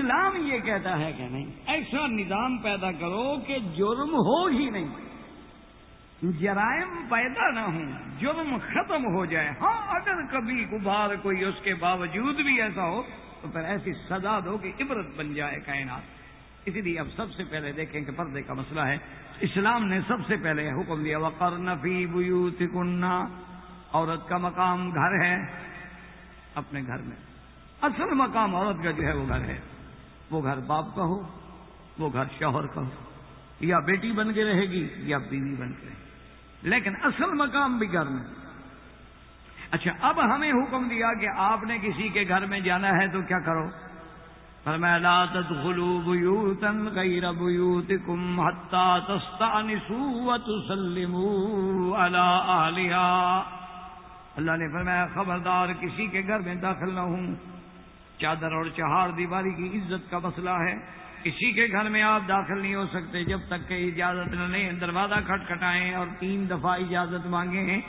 اسلام یہ کہتا ہے کہ نہیں، ایسا نظام پیدا کرو کہ جرم ہو ہی نہیں، جرائم پیدا نہ ہوں، جرم ختم ہو جائے۔ ہاں اگر کبھی کبھار کوئی اس کے باوجود بھی ایسا ہو تو پھر ایسی سزا دو کہ عبرت بن جائے کائنات۔ اسی لیے اب سب سے پہلے دیکھیں کہ پردے کا مسئلہ ہے، اسلام نے سب سے پہلے حکم دیا وَقَرْنَ فِي بُيُوتِكُنَّ، عورت کا مقام گھر ہے، اپنے گھر میں اصل مقام عورت کا جو ہے وہ گھر ہے، وہ گھر باپ کا ہو، وہ گھر شوہر کا ہو، یا بیٹی بن کے رہے گی یا بیوی بن کے رہے گی، لیکن اصل مقام بھی گھر میں۔ اچھا اب ہمیں حکم دیا کہ آپ نے کسی کے گھر میں جانا ہے تو کیا کرو؟ فرمایا لا تدخلوا بیوتا غیر بیوتکم حتی تستأنسوا وتسلموا علی اہلها۔ اللہ نے فرمایا خبردار کسی کے گھر میں داخل نہ ہوں، چادر اور چہار دیواری کی عزت کا مسئلہ ہے، کسی کے گھر میں آپ داخل نہیں ہو سکتے جب تک کہ اجازت نہ لیں، دروازہ کھٹکھٹائیں اور 3 دفعہ اجازت مانگیں،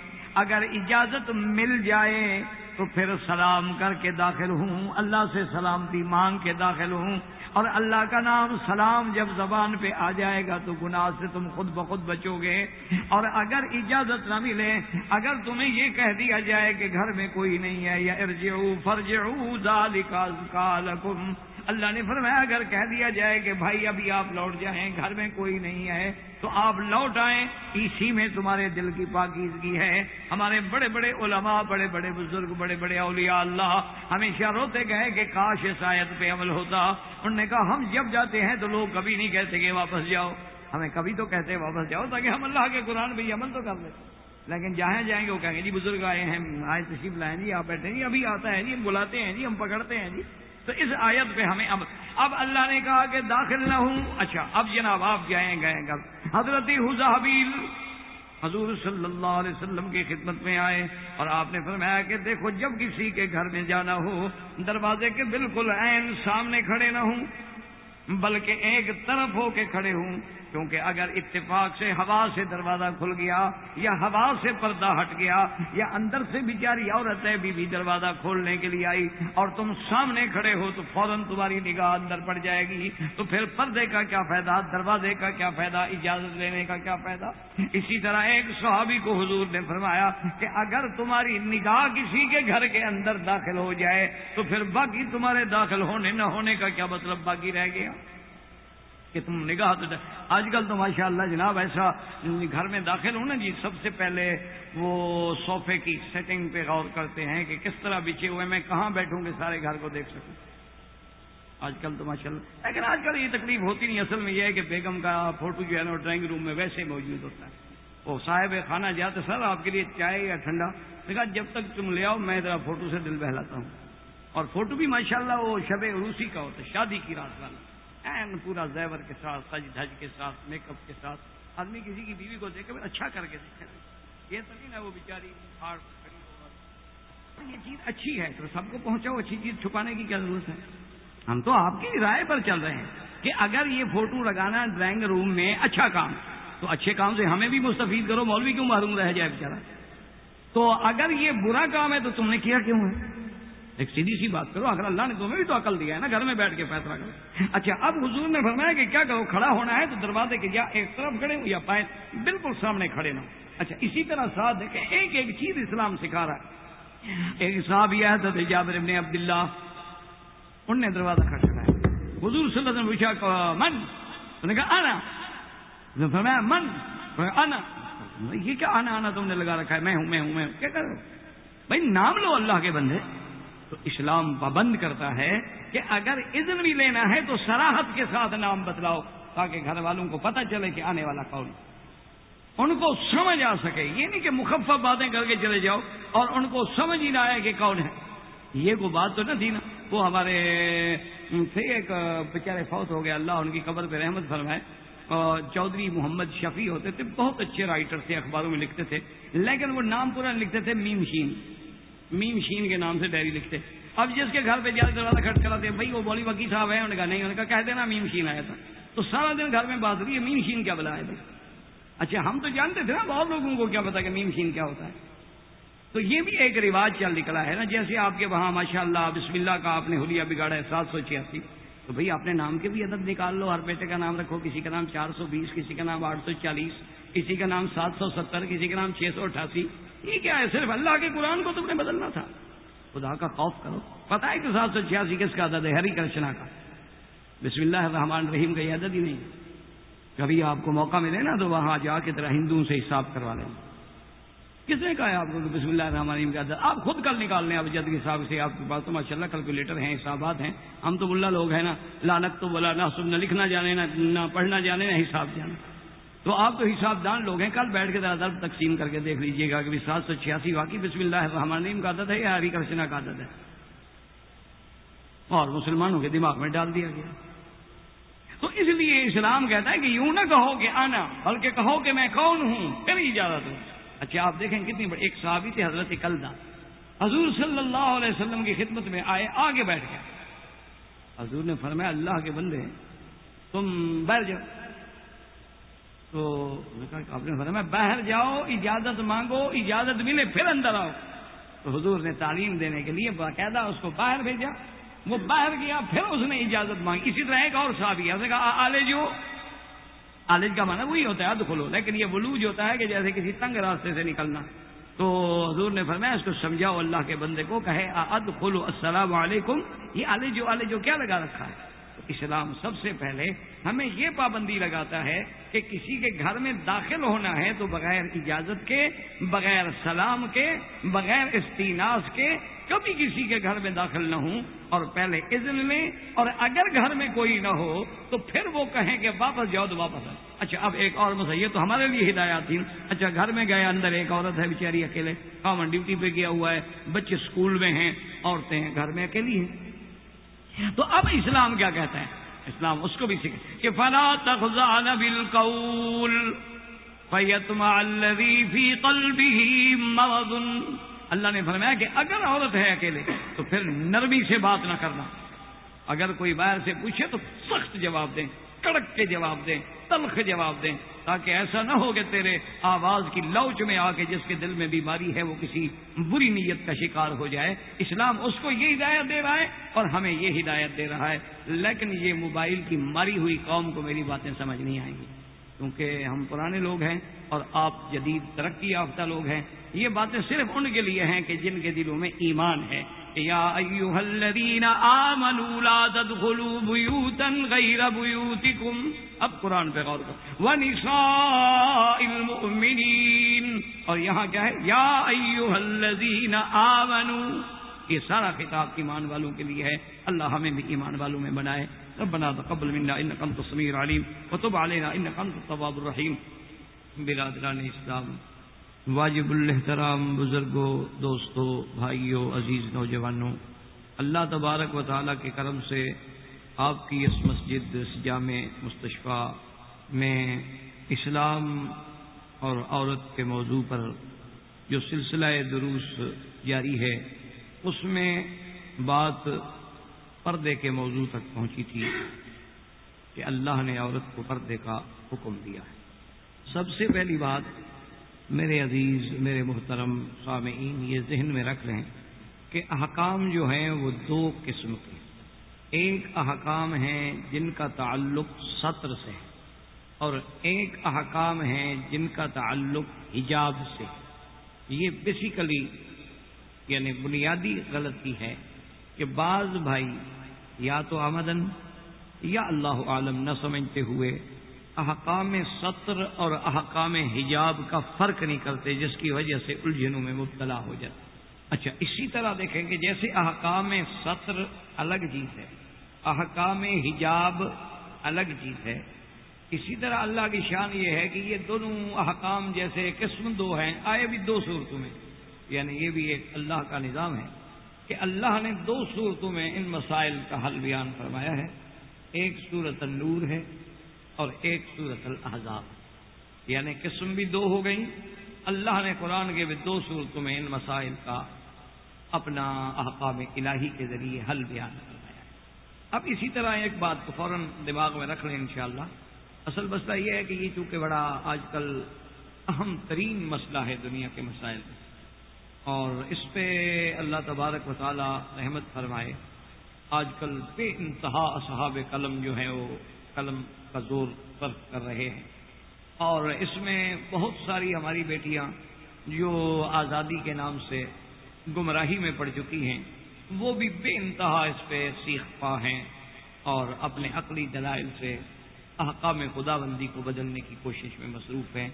اگر اجازت مل جائے تو پھر سلام کر کے داخل ہوں، اللہ سے سلامتی مانگ کے داخل ہوں، اور اللہ کا نام سلام جب زبان پہ آ جائے گا تو گناہ سے تم خود بخود بچو گے۔ اور اگر اجازت نہ ملے، اگر تمہیں یہ کہہ دیا جائے کہ گھر میں کوئی نہیں ہے، یا ارجعوا فرجعوا ذالک ازکی لکم، اللہ نے فرمایا اگر کہہ دیا جائے کہ بھائی ابھی آپ لوٹ جائیں، گھر میں کوئی نہیں ہے تو آپ لوٹ آئیں، اسی میں تمہارے دل کی پاکیزگی ہے۔ ہمارے بڑے بڑے علماء، بڑے بڑے بزرگ، بڑے بڑے اولیاء اللہ ہمیشہ روتے گئے کہ کاش اس آیت پہ عمل ہوتا۔ انہوں نے کہا ہم جب جاتے ہیں تو لوگ کبھی نہیں کہتے کہ واپس جاؤ، ہمیں کبھی تو کہتے واپس جاؤ تاکہ ہم اللہ کے قرآن پہ عمل تو کر لیں، لیکن جہاں جائیں گے وہ کہیں گے جی بزرگ آئے ہیں، آئے تشریف لائیں جی، آپ بیٹھے جی، ابھی آتا ہے جی، ہم بلاتے ہیں جی، ہم پکڑتے ہیں جی۔ تو اس آیت پہ ہمیں اب اللہ نے کہا کہ داخل نہ ہوں۔ اچھا اب جناب آپ جائیں گئے گھر، حضرت حذیفہ حضور صلی اللہ علیہ وسلم کی خدمت میں آئے اور آپ نے فرمایا کہ دیکھو جب کسی کے گھر میں جانا ہو دروازے کے بالکل عین سامنے کھڑے نہ ہوں، بلکہ ایک طرف ہو کے کھڑے ہوں، کیونکہ اگر اتفاق سے ہوا سے دروازہ کھل گیا یا ہوا سے پردہ ہٹ گیا یا اندر سے بیچاری عورت ہے بیوی دروازہ کھولنے کے لیے آئی اور تم سامنے کھڑے ہو تو فوراً تمہاری نگاہ اندر پڑ جائے گی، تو پھر پردے کا کیا فائدہ، دروازے کا کیا فائدہ، اجازت لینے کا کیا فائدہ۔ اسی طرح ایک صحابی کو حضور نے فرمایا کہ اگر تمہاری نگاہ کسی کے گھر کے اندر داخل ہو جائے تو پھر باقی تمہارے داخل ہونے نہ ہونے کا کیا مطلب باقی رہ گیا کہ تم نگاہ تو آج کل تو ماشاءاللہ جناب ایسا گھر میں داخل ہونا جی سب سے پہلے وہ صوفے کی سیٹنگ پہ غور کرتے ہیں کہ کس طرح بچھے ہوئے میں کہاں بیٹھوں کہ سارے گھر کو دیکھ سکوں۔ آج کل تو ماشاءاللہ، لیکن آج کل یہ تکلیف ہوتی نہیں، اصل میں یہ ہے کہ بیگم کا فوٹو جو ہے نا ڈرائنگ روم میں ویسے موجود ہوتا ہے، وہ صاحب خانہ جاتے سر آپ کے لیے چائے یا ٹھنڈا، کہا جب تک تم لے آؤ میں ذرا فوٹو سے دل بہلاتا ہوں، اور فوٹو بھی ماشاءاللہ وہ شب عروسی کا ہوتا ہے، شادی کی رات والا، این پورا زیور کے ساتھ، سج دھج کے ساتھ، میک اپ کے ساتھ۔ آدمی کسی کی بیوی کو دیکھے اچھا کر کے دیکھے، یہ تو نہیں نا وہ بیچاری ہارڈ کھڑی ہوگا، یہ چیز اچھی ہے تو سب کو پہنچاؤ، اچھی چیز چھپانے کی کیا ضرورت ہے؟ ہم تو آپ کی رائے پر چل رہے ہیں کہ اگر یہ فوٹو لگانا ڈرائنگ روم میں اچھا کام تو اچھے کام سے ہمیں بھی مستفید کرو، مولوی کیوں محروم رہ جائے بیچارہ؟ تو اگر یہ برا کام ہے تو تم نے کیا کیوں ہے؟ ایک سیدھی سی بات کرو، اگر اللہ نے تمہیں بھی تو عقل دیا ہے نا، گھر میں بیٹھ کے فیصلہ کرو۔ اچھا اب حضور نے فرمایا کہ کیا کرو، کھڑا ہونا ہے تو دروازے کے یا ایک طرف کھڑے ہوں یا پائیں بالکل سامنے کھڑے نہ ہوں۔ اچھا اسی طرح ساتھ دیکھیں ایک ایک چیز اسلام سکھا رہا ہے۔ ایک صحابی آیا تھا جابر بن عبداللہ، انہوں نے دروازہ کھٹکھٹایا، حضور صلی اللہ علیہ وسلم پوچھا من؟ انہوں نے کہا انا، فرمایا من؟ انا۔ یہ کیا آنا آنا تم نے لگا رکھا ہے، میں ہوں میں ہوں میں ہوں، کیا کرو بھائی، نام لو اللہ کے بندے۔ تو اسلام پابند کرتا ہے کہ اگر اذن بھی لینا ہے تو صراحت کے ساتھ نام بتلاؤ تاکہ گھر والوں کو پتہ چلے کہ آنے والا کون، ان کو سمجھ آ سکے، یہ نہیں کہ مخفف باتیں کر کے چلے جاؤ اور ان کو سمجھ ہی نہ آئے کہ کون ہے۔ یہ کوئی بات تو نہ تھی نا، وہ ہمارے تھے ایک بیچارے فوت ہو گئے، اللہ ان کی قبر پہ رحمت فرمائے، چودھری محمد شفیع ہوتے تھے، بہت اچھے رائٹر تھے، اخباروں میں لکھتے تھے، لیکن وہ نام پورا لکھتے تھے میم شین کے نام سے ڈائری لکھتے۔ اب جس کے گھر پہ جاتے دروازہ کھٹکھٹاتے بھائی وہ بولی وکی صاحب ہے، انہوں نے کہا نہیں، انہوں نے کہا کہہ دینا میم شین آیا تھا، تو سارا دن گھر میں بات ہوئی میم شین کیا بلا ہے بھائی؟ اچھا ہم تو جانتے تھے نا، بہت لوگوں کو کیا پتا کہ میم شین کیا ہوتا ہے۔ تو یہ بھی ایک رواج چل نکلا ہے نا، جیسے آپ کے وہاں ماشاءاللہ بسم اللہ کا آپ نے حلیہ بگاڑا ہے 786، تو بھئی اپنے نام کے بھی عدد نکال لو، ہر بیٹے کا نام رکھو، کسی کا نام 420، کسی کا نام 840، کسی کا نام 770، کسی کا نام 688. یہ کیا ہے؟ صرف اللہ کے قرآن کو تم نے بدلنا تھا. خدا کا خوف کرو. پتہ ہے کہ 786 کس کا عدد ہے؟ ہری کرشنا کا. بسم اللہ الرحمن الرحیم کا یہ عدد ہی نہیں. کبھی آپ کو موقع ملے نا تو وہاں جا کے ذرا ہندوؤں سے حساب کروا لیں. کس نے کہا ہے آپ کو کہ بسم اللہ الرحمن الرحیم کا عدد؟ آپ خود کل نکال لیں. اب جد کے حساب سے آپ کے پاس تو ماشاءاللہ کیلکولیٹر ہیں، حسابات ہیں. ہم تو ملا لوگ ہیں نا، لانک تو بولا نہ سب نہ لکھنا جانے، نہ پڑھنا جانے، نہ حساب جانے. تو آپ تو حساب دان لوگ ہیں. کل بیٹھ کے ذرا ضرب تقسیم کر کے دیکھ لیجئے گا کہ 786 واقعی بسم اللہ الرحمن الرحیم کا عدد ہے یا ہری کرشنا کا عدد ہے. اور مسلمانوں کے دماغ میں ڈال دیا گیا. تو اس لیے اسلام کہتا ہے کہ یوں نہ کہو کہ آنا، بلکہ کہو کہ میں کون ہوں، پھر اجازت ہوں. اچھا آپ دیکھیں کتنی بڑی. ایک صحابی تھے حضرت کلدہ، حضور صلی اللہ علیہ وسلم کی خدمت میں آئے، آگے بیٹھ گئے. حضور نے فرمایا اللہ کے بندے تم باہر جاؤ. تو آپ نے فرمایا باہر جاؤ، اجازت مانگو، اجازت ملے پھر اندر آؤ. تو حضور نے تعلیم دینے کے لیے باقاعدہ اس کو باہر بھیجا. وہ باہر گیا، پھر اس نے اجازت مانگی. اسی طرح ایک اور صحابی ہے، اس نے کہا آلجو. آلج کا معنی وہی ہوتا ہے ادخلو، لیکن یہ ولوج ہوتا ہے کہ جیسے کسی تنگ راستے سے نکلنا. تو حضور نے فرمایا اس کو سمجھاؤ اللہ کے بندے کو، کہے ادخلو السلام علیکم. یہ آلجو کیا لگا رکھا ہے؟ اسلام سب سے پہلے ہمیں یہ پابندی لگاتا ہے کہ کسی کے گھر میں داخل ہونا ہے تو بغیر اجازت کے، بغیر سلام کے، بغیر استئناس کے کبھی کسی کے گھر میں داخل نہ ہوں، اور پہلے اذن لیں. اور اگر گھر میں کوئی نہ ہو تو پھر وہ کہیں کہ واپس جاؤ تو واپس آئے. اچھا اب ایک اور مسئلہ، یہ تو ہمارے لیے ہدایات تھی. اچھا گھر میں گئے، اندر ایک عورت ہے بیچاری اکیلے، خاوند ڈیوٹی پہ گیا ہوا ہے، بچے اسکول میں ہیں، عورتیں گھر میں اکیلی ہیں. تو اب اسلام کیا کہتا ہے؟ اسلام اس کو بھی سکھا کہ فلا تخضعن بالقول فیطمع الذی فی قلبہ مرض. اللہ نے فرمایا کہ اگر عورت ہے اکیلے تو پھر نرمی سے بات نہ کرنا. اگر کوئی باہر سے پوچھے تو سخت جواب دیں، کڑک کے جواب دیں، تلخ جواب دیں، تاکہ ایسا نہ ہو کہ تیرے آواز کی لوچ میں آ کے جس کے دل میں بیماری ہے وہ کسی بری نیت کا شکار ہو جائے. اسلام اس کو یہ ہدایت دے رہا ہے اور ہمیں یہ ہدایت دے رہا ہے. لیکن یہ موبائل کی ماری ہوئی قوم کو میری باتیں سمجھ نہیں آئیں گی، کیونکہ ہم پرانے لوگ ہیں اور آپ جدید ترقی یافتہ لوگ ہیں. یہ باتیں صرف ان کے لیے ہیں کہ جن کے دلوں میں ایمان ہے. یا ایھا الذین آمنوا لا تدخلوا بیوتا غیر بیوتکم. اب قرآن پہ غور کرو. ونساء المؤمنین، اور یہاں کیا ہے؟ یا ایھا الذین آمنوا. یہ سارا خطاب ایمان والوں کے لیے ہے. اللہ ہمیں بھی ایمان والوں میں بنائے. ربنا تقبل منا انک انت السمیع العلیم وتب علینا انک انت التواب الرحیم. برادران اسلام، واجب الاحترام بزرگوں، دوستوں، بھائیوں، عزیز نوجوانوں، اللہ تبارک و تعالیٰ کے کرم سے آپ کی اس مسجد، اس جامع مستشفیٰ میں اسلام اور عورت کے موضوع پر جو سلسلہ دروس جاری ہے اس میں بات پردے کے موضوع تک پہنچی تھی کہ اللہ نے عورت کو پردے کا حکم دیا ہے. سب سے پہلی بات میرے عزیز، میرے محترم سامعین، یہ ذہن میں رکھ لیں کہ احکام جو ہیں وہ دو قسم کے. ایک احکام ہیں جن کا تعلق ستر سے ہے، اور ایک احکام ہیں جن کا تعلق حجاب سے. یہ بیسیکلی یعنی بنیادی غلطی ہے کہ بعض بھائی یا تو آمدن یا اللہ عالم نہ سمجھتے ہوئے احکام ستر اور احکام حجاب کا فرق نہیں کرتے، جس کی وجہ سے الجھنوں میں مبتلا ہو جاتے. اچھا اسی طرح دیکھیں کہ جیسے احکام ستر الگ چیز ہے، احکام حجاب الگ چیز ہے، اسی طرح اللہ کی شان یہ ہے کہ یہ دونوں احکام جیسے قسم دو ہیں، آئے بھی دو صورتوں میں. یعنی یہ بھی ایک اللہ کا نظام ہے کہ اللہ نے دو صورتوں میں ان مسائل کا حل بیان فرمایا ہے. ایک سورۃ النور ہے اور ایک سورۃ الاحزاب. یعنی قسم بھی دو ہو گئیں. اللہ نے قرآن کے بھی دو صورتوں میں ان مسائل کا اپنا احکام الہی کے ذریعے حل بیان فرمایا ہے. اب اسی طرح ایک بات کو فوراً دماغ میں رکھ لیں انشاءاللہ. اصل مسئلہ یہ ہے کہ یہ چونکہ بڑا آج کل اہم ترین مسئلہ ہے دنیا کے مسائل میں، اور اس پہ اللہ تبارک و تعالی رحمت فرمائے. آج کل بے انتہا اصحاب قلم جو ہیں وہ قلم کا زور صرف کر رہے ہیں، اور اس میں بہت ساری ہماری بیٹیاں جو آزادی کے نام سے گمراہی میں پڑ چکی ہیں وہ بھی بے انتہا اس پہ سیخ پا ہیں اور اپنے عقلی دلائل سے احکام خداوندی کو بدلنے کی کوشش میں مصروف ہیں۔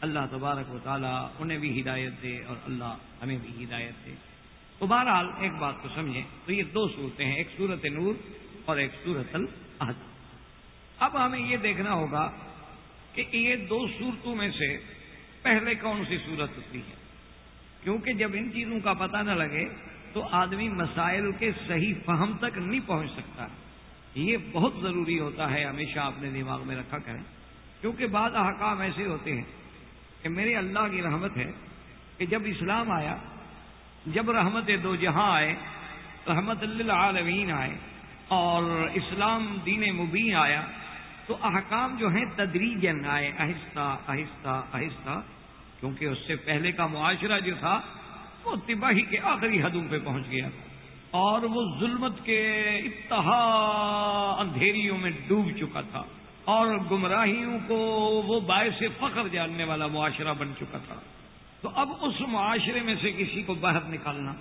اللہ تبارک و تعالیٰ انہیں بھی ہدایت دے اور اللہ ہمیں بھی ہدایت دے۔ تو بہرحال ایک بات کو سمجھیں، تو یہ دو صورتیں ہیں، ایک سورۃ نور اور ایک سورۃ الاحزاب۔ اب ہمیں یہ دیکھنا ہوگا کہ یہ دو صورتوں میں سے پہلے کون سی صورت ہوتی ہے، کیونکہ جب ان چیزوں کا پتہ نہ لگے تو آدمی مسائل کے صحیح فہم تک نہیں پہنچ سکتا۔ یہ بہت ضروری ہوتا ہے، ہمیشہ اپنے دماغ میں رکھا کریں، کیونکہ بعض احکام ایسے ہوتے ہیں کہ میرے اللہ کی رحمت ہے کہ جب اسلام آیا، جب رحمت دو جہاں آئے، رحمت للعالمین آئے اور اسلام دین مبین آیا، تو احکام جو ہیں تدریجاً آئے، آہستہ آہستہ آہستہ، کیونکہ اس سے پہلے کا معاشرہ جو تھا وہ تباہی کے آخری حدوں پہ پہنچ گیا اور وہ ظلمت کے انتہا اندھیریوں میں ڈوب چکا تھا اور گمراہیوں کو وہ باعث فخر جاننے والا معاشرہ بن چکا تھا۔ تو اب اس معاشرے میں سے کسی کو باہر نکالنا،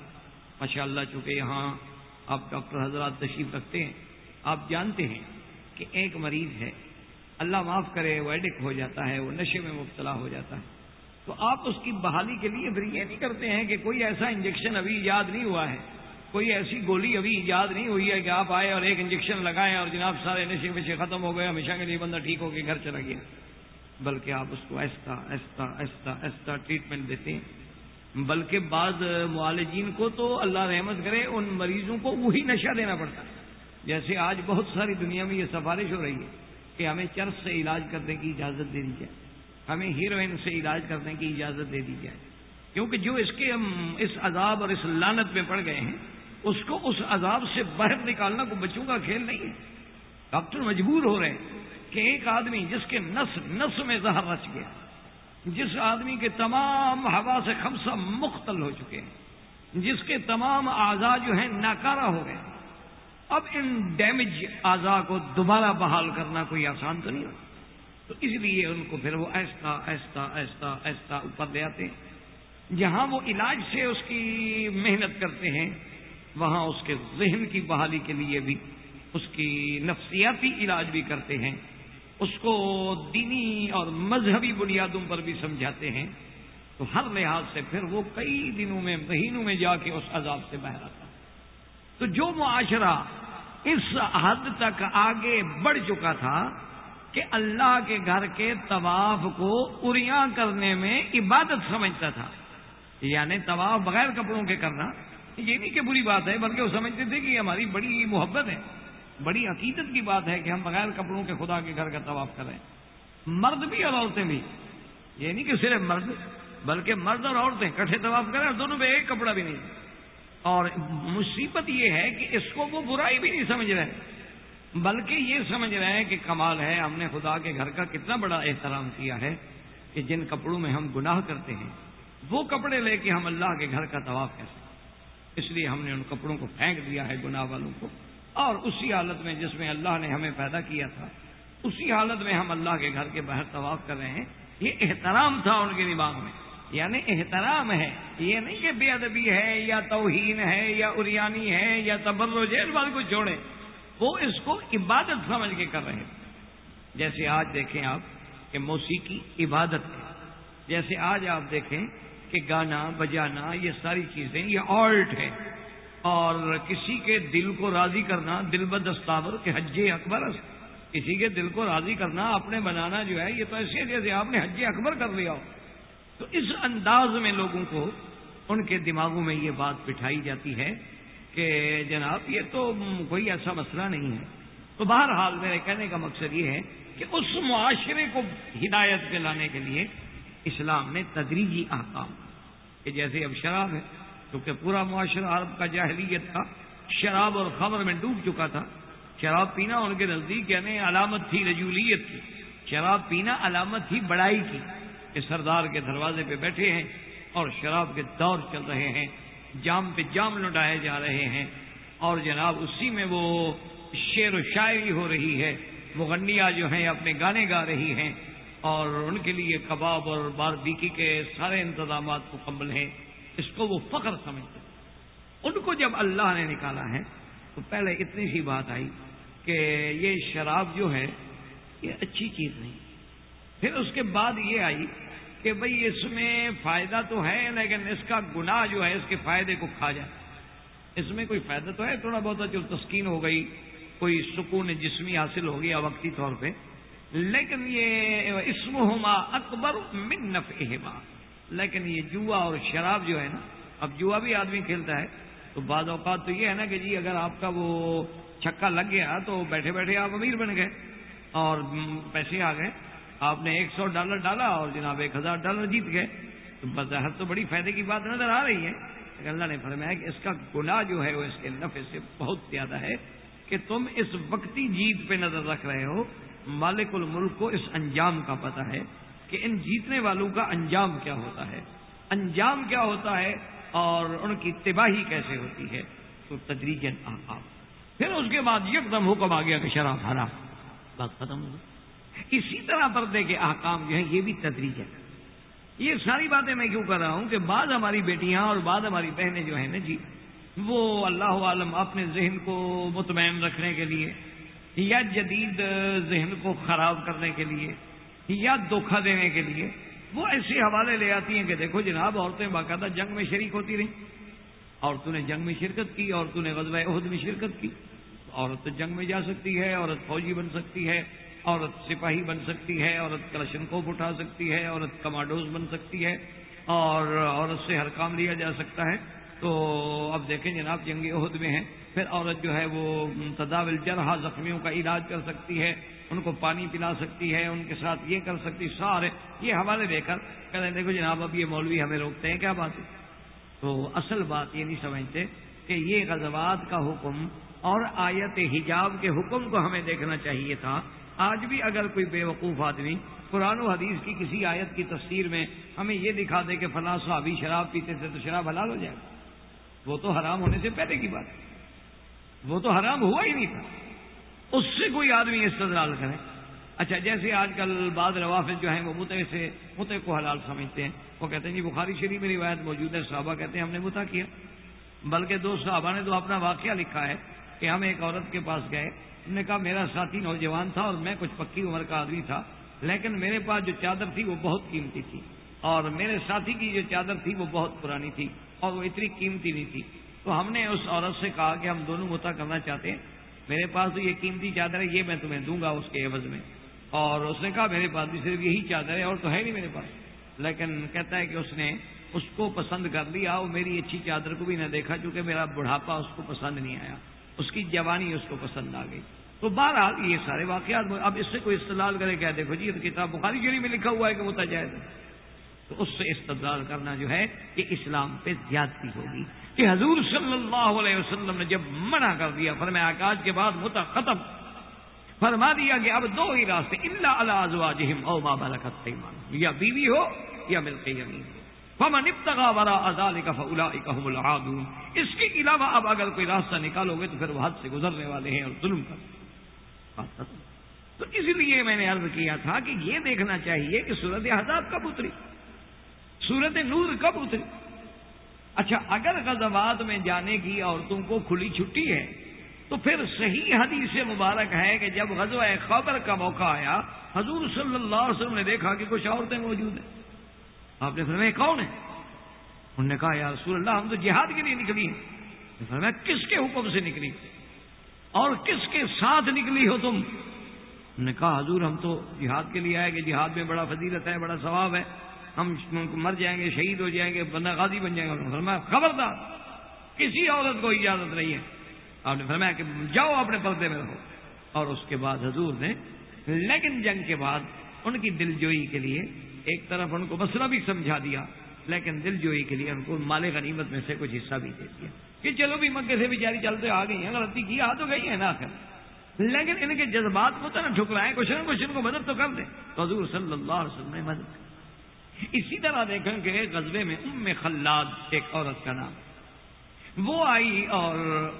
ماشاءاللہ چونکہ یہاں آپ ڈاکٹر حضرات تشریف رکھتے ہیں، آپ جانتے ہیں کہ ایک مریض ہے، اللہ معاف کرے، وہ ایڈکٹ ہو جاتا ہے، وہ نشے میں مبتلا ہو جاتا ہے، تو آپ اس کی بحالی کے لیے پھر یہ نہیں کرتے ہیں کہ کوئی ایسا انجیکشن ابھی ایجاد نہیں ہوا ہے، کوئی ایسی گولی ابھی ایجاد نہیں ہوئی ہے کہ آپ آئے اور ایک انجیکشن لگائیں اور جناب سارے نشے وشے ختم ہو گئے، ہمیشہ کے لیے بندہ ٹھیک ہو کے گھر چلا گیا، بلکہ آپ اس کو آہستہ آہستہ آہستہ آہستہ ٹریٹمنٹ دیتے ہیں۔ بلکہ بعض معالجین کو تو اللہ رحمت کرے ان مریضوں کو وہی نشہ دینا پڑتا ہے، جیسے آج بہت ساری دنیا میں یہ سفارش ہو رہی ہے کہ ہمیں چرس سے علاج کرنے کی اجازت دے دی جائے، ہمیں ہیروئن سے علاج کرنے کی اجازت دے دی جائے، کیونکہ جو اس عذاب اور اس لعنت میں پڑ گئے ہیں اس کو اس عذاب سے باہر نکالنا کوئی بچوں کا کھیل نہیں ہے۔ ڈاکٹر مجبور ہو رہے ہیں کہ ایک آدمی جس کے نس میں زہر رچ گیا، جس آدمی کے تمام حواس خمسہ مختل ہو چکے ہیں، جس کے تمام اعضاء جو ہیں ناکارہ ہو گئے، اب ان ڈیمیج اعضاء کو دوبارہ بحال کرنا کوئی آسان تو نہیں ہوتا، تو اس لیے ان کو پھر وہ آہستہ آہستہ آہستہ آہستہ اوپر لے آتے ہیں۔ جہاں وہ علاج سے اس کی محنت کرتے ہیں وہاں اس کے ذہن کی بحالی کے لیے بھی اس کی نفسیاتی علاج بھی کرتے ہیں، اس کو دینی اور مذہبی بنیادوں پر بھی سمجھاتے ہیں، تو ہر لحاظ سے پھر وہ کئی دنوں میں مہینوں میں جا کے اس عذاب سے باہر آتا ہے۔ تو جو معاشرہ اس حد تک آگے بڑھ چکا تھا کہ اللہ کے گھر کے طواف کو عریاں کرنے میں عبادت سمجھتا تھا، یعنی طواف بغیر کپڑوں کے کرنا یہ نہیں کہ بری بات ہے، بلکہ وہ سمجھتے تھے کہ یہ ہماری بڑی محبت ہے، بڑی عقیدت کی بات ہے کہ ہم بغیر کپڑوں کے خدا کے گھر کا طواف کریں، مرد بھی اور عورتیں بھی، یہ نہیں کہ صرف مرد بلکہ مرد اور عورتیں اکٹھے طواف کریں اور دونوں پہ ایک کپڑا بھی نہیں۔ اور مصیبت یہ ہے کہ اس کو وہ برائی بھی نہیں سمجھ رہے، بلکہ یہ سمجھ رہے ہیں کہ کمال ہے، ہم نے خدا کے گھر کا کتنا بڑا احترام کیا ہے کہ جن کپڑوں میں ہم گناہ کرتے ہیں وہ کپڑے لے کے ہم اللہ کے گھر کا طواف کیسے، اس لیے ہم نے ان کپڑوں کو پھینک دیا ہے گناہ والوں کو، اور اسی حالت میں جس میں اللہ نے ہمیں پیدا کیا تھا اسی حالت میں ہم اللہ کے گھر کے باہر طواف کر رہے ہیں۔ یہ احترام تھا ان کے دماغ میں، یعنی احترام ہے، یہ نہیں کہ بے ادبی ہے یا توہین ہے یا عریانی ہے یا تبرج ہے، اس بات کو چھوڑیں، وہ اس کو عبادت سمجھ کے کر رہے ہیں۔ جیسے آج دیکھیں آپ کہ موسیقی عبادت ہے، جیسے آج آپ دیکھیں کہ گانا بجانا یہ ساری چیزیں یہ آرٹ ہے، اور کسی کے دل کو راضی کرنا دل بدستاور کہ حج اکبر، کسی کے دل کو راضی کرنا اپنے بنانا جو ہے یہ تو ایسے جیسے آپ نے حج اکبر کر لیا ہو۔ تو اس انداز میں لوگوں کو ان کے دماغوں میں یہ بات بٹھائی جاتی ہے کہ جناب یہ تو کوئی ایسا مسئلہ نہیں ہے۔ تو بہرحال میرے کہنے کا مقصد یہ ہے کہ اس معاشرے کو ہدایت پہ لانے کے لیے اسلام نے تدریجی احکام، کہ جیسے اب شراب ہے کیونکہ پورا معاشرہ عرب کا جاہلیت تھا، شراب اور خمر میں ڈوب چکا تھا، شراب پینا ان کے نزدیک یعنی علامت تھی رجولیت کی، شراب پینا علامت تھی بڑائی کی، کہ سردار کے دروازے پہ بیٹھے ہیں اور شراب کے دور چل رہے ہیں، جام پہ جام لٹائے جا رہے ہیں، اور جناب اسی میں وہ شعر و شاعری ہو رہی ہے، مغنیہ جو ہیں اپنے گانے گا رہی ہیں، اور ان کے لیے کباب اور باربیکی کے سارے انتظامات مکمل ہیں، اس کو وہ فخر سمجھتے ہیں۔ ان کو جب اللہ نے نکالا ہے تو پہلے اتنی سی بات آئی کہ یہ شراب جو ہے یہ اچھی چیز نہیں، پھر اس کے بعد یہ آئی کہ بھئی اس میں فائدہ تو ہے لیکن اس کا گناہ جو ہے اس کے فائدے کو کھا جائے۔ اس میں کوئی فائدہ تو ہے تھوڑا بہت، جو تسکین ہو گئی، کوئی سکون جسمی حاصل ہو گیا وقتی طور پہ، لیکن یہ اسمہما اکبر من نفعہما، لیکن یہ جوا اور شراب جو ہے نا، اب جوا بھی آدمی کھیلتا ہے تو بعض اوقات تو یہ ہے نا کہ جی اگر آپ کا وہ چھکا لگ گیا تو بیٹھے بیٹھے آپ امیر بن گئے اور پیسے آ گئے، آپ نے $100 ڈالا اور جناب $1000 جیت گئے، تو بظاہر تو بڑی فائدے کی بات نظر آ رہی ہے، لیکن اللہ نے فرمایا کہ اس کا گناہ جو ہے وہ اس کے نفع سے بہت زیادہ ہے کہ تم اس وقتی جیت پہ نظر رکھ رہے ہو۔ مالک الملک کو اس انجام کا پتہ ہے کہ ان جیتنے والوں کا انجام کیا ہوتا ہے، انجام کیا ہوتا ہے اور ان کی تباہی کیسے ہوتی ہے۔ تو تدریجاً پھر اس کے بعد یکدم حکم آ گیا کہ شراب حرام، بات ختم ہو گئی۔ اسی طرح پردے کے احکام جو ہیں یہ بھی تدریجاً۔ یہ ساری باتیں میں کیوں کر رہا ہوں کہ بعض ہماری بیٹیاں اور بعض ہماری بہنیں جو ہیں نا جی، وہ اللہ عالم اپنے ذہن کو مطمئن رکھنے کے لیے یا جدید ذہن کو خراب کرنے کے لیے یا دھوکہ دینے کے لیے وہ ایسے حوالے لے آتی ہیں کہ دیکھو جناب عورتیں باقاعدہ جنگ میں شریک ہوتی رہیں، عورتوں نے جنگ میں شرکت کی، عورتوں نے غزوہ احد میں شرکت کی، عورت تو جنگ میں جا سکتی ہے، عورت فوجی بن سکتی ہے، عورت سپاہی بن سکتی ہے، عورت کلشنکوف اٹھا سکتی ہے، عورت کمانڈوز بن سکتی ہے، اور عورت سے ہر کام لیا جا سکتا ہے۔ تو اب دیکھیں جناب جنگ احد میں ہے، پھر عورت جو ہے وہ تداوی الجرح، زخمیوں کا علاج کر سکتی ہے، ان کو پانی پلا سکتی ہے، ان کے ساتھ یہ کر سکتی، سارے یہ حوالے دے کر کہتے ہیں دیکھو جناب اب یہ مولوی ہمیں روکتے ہیں، کیا بات ہے؟ تو اصل بات یہ نہیں سمجھتے کہ یہ غزوات کا حکم اور آیت حجاب کے حکم کو ہمیں دیکھنا چاہیے تھا۔ آج بھی اگر کوئی بے وقوف آدمی قرآن و حدیث کی کسی آیت کی تفسیر میں ہمیں یہ دکھا دے کہ فلاں صحابی شراب پیتے تھے تو شراب حلال ہو جائے گا، وہ تو حرام ہونے سے پہلے کی بات ہے، وہ تو حرام ہوا ہی نہیں تھا، اس سے کوئی آدمی استدلال کرے۔ اچھا جیسے آج کل بعض روافض جو ہیں وہ متع کو حلال سمجھتے ہیں، وہ کہتے ہیں جی بخاری شریف میں روایت موجود ہے، صحابہ کہتے ہیں ہم نے متع کیا، بلکہ 2 صحابہ نے تو اپنا واقعہ لکھا ہے کہ ہم ایک عورت کے پاس گئے، انہوں نے کہا میرا ساتھی نوجوان تھا اور میں کچھ پکی عمر کا آدمی تھا، لیکن میرے پاس جو چادر تھی وہ بہت قیمتی تھی، اور میرے ساتھی کی جو چادر تھی وہ بہت پرانی تھی اور وہ اتنی قیمتی نہیں تھی، تو ہم نے اس عورت سے کہا کہ ہم دونوں متع کرنا چاہتے ہیں، میرے پاس تو یہ قیمتی چادر ہے، یہ میں تمہیں دوں گا اس کے عوض میں، اور اس نے کہا میرے پاس بھی صرف یہی چادر ہے اور تو ہے نہیں میرے پاس، لیکن کہتا ہے کہ اس نے اس کو پسند کر لیا، اور میری اچھی چادر کو بھی نہ دیکھا چونکہ میرا بڑھاپا اس کو پسند نہیں آیا، اس کی جوانی اس کو پسند آ گئی۔ تو بہرحال یہ سارے واقعات، اب اس سے کوئی استدلال کرے کیا دیکھو جی یہ کتاب بخاری شریف میں لکھا ہوا ہے کہ وہ متجائز ہے، تو اس سے استدلال کرنا جو ہے یہ اسلام پہ زیادتی ہوگی کہ حضور صلی اللہ علیہ وسلم نے جب منع کر دیا، فرمایا کہ آج کے بعد متع ختم، فرما دیا کہ اب 2 ہی راستے، الا علی ازواجہم او ما ملکت ایمانہم، یا بیوی ہو یا ملک یمین ہو، فمن ابتغى وراء ذلك فاولئک هم العادون، اس کے علاوہ اب اگر کوئی راستہ نکالو گے تو پھر وہ حد سے گزرنے والے ہیں اور ظلم کرتے ہیں۔ تو اس لیے میں نے عرض کیا تھا کہ یہ دیکھنا چاہیے کہ سورت احزاب کب اتری، سورت نور کب اتری۔ اچھا اگر غزوات میں جانے کی عورتوں کو کھلی چھٹی ہے تو پھر صحیح حدیث مبارک ہے کہ جب غزوہ خیبر کا موقع آیا، حضور صلی اللہ علیہ وسلم نے دیکھا کہ کچھ عورتیں موجود ہیں، آپ نے فرمایا کون ہیں؟ انہوں نے کہا یا رسول اللہ ہم تو جہاد کے لیے نکلی ہیں۔ فرمایا کس کے حکم سے نکلی اور کس کے ساتھ نکلی ہو تم؟ انہوں نے کہا حضور ہم تو جہاد کے لیے آئے کہ جہاد میں بڑا فضیلت ہے، بڑا ثواب ہے، ہم مر جائیں گے، شہید ہو جائیں گے، بندہ غازی بن جائیں گے۔ فرمایا خبردار کسی عورت کو اجازت نہیں ہے۔ آپ نے فرمایا کہ جاؤ اپنے پردے میں رہو، اور اس کے بعد حضور نے لیکن جنگ کے بعد ان کی دل جوئی کے لیے ایک طرف ان کو مسئلہ بھی سمجھا دیا، لیکن دل جوئی کے لیے ان کو مال غنیمت میں سے کچھ حصہ بھی دے دیا کہ چلو بھی مکے سے بیچاری چلتے آ گئی ہیں، غلطی کی آ تو گئی ہے نا آخر، لیکن ان کے جذبات کو تو نہ ٹھکرائیں، کچھ نہ کچھ ان کو مدد تو کر دیں۔ تو حضور صلی اللہ علیہ وسلم نے مدد کی۔ اسی طرح دیکھیں کہ غزوے میں ام خلاد ایک عورت کا نام، وہ آئی اور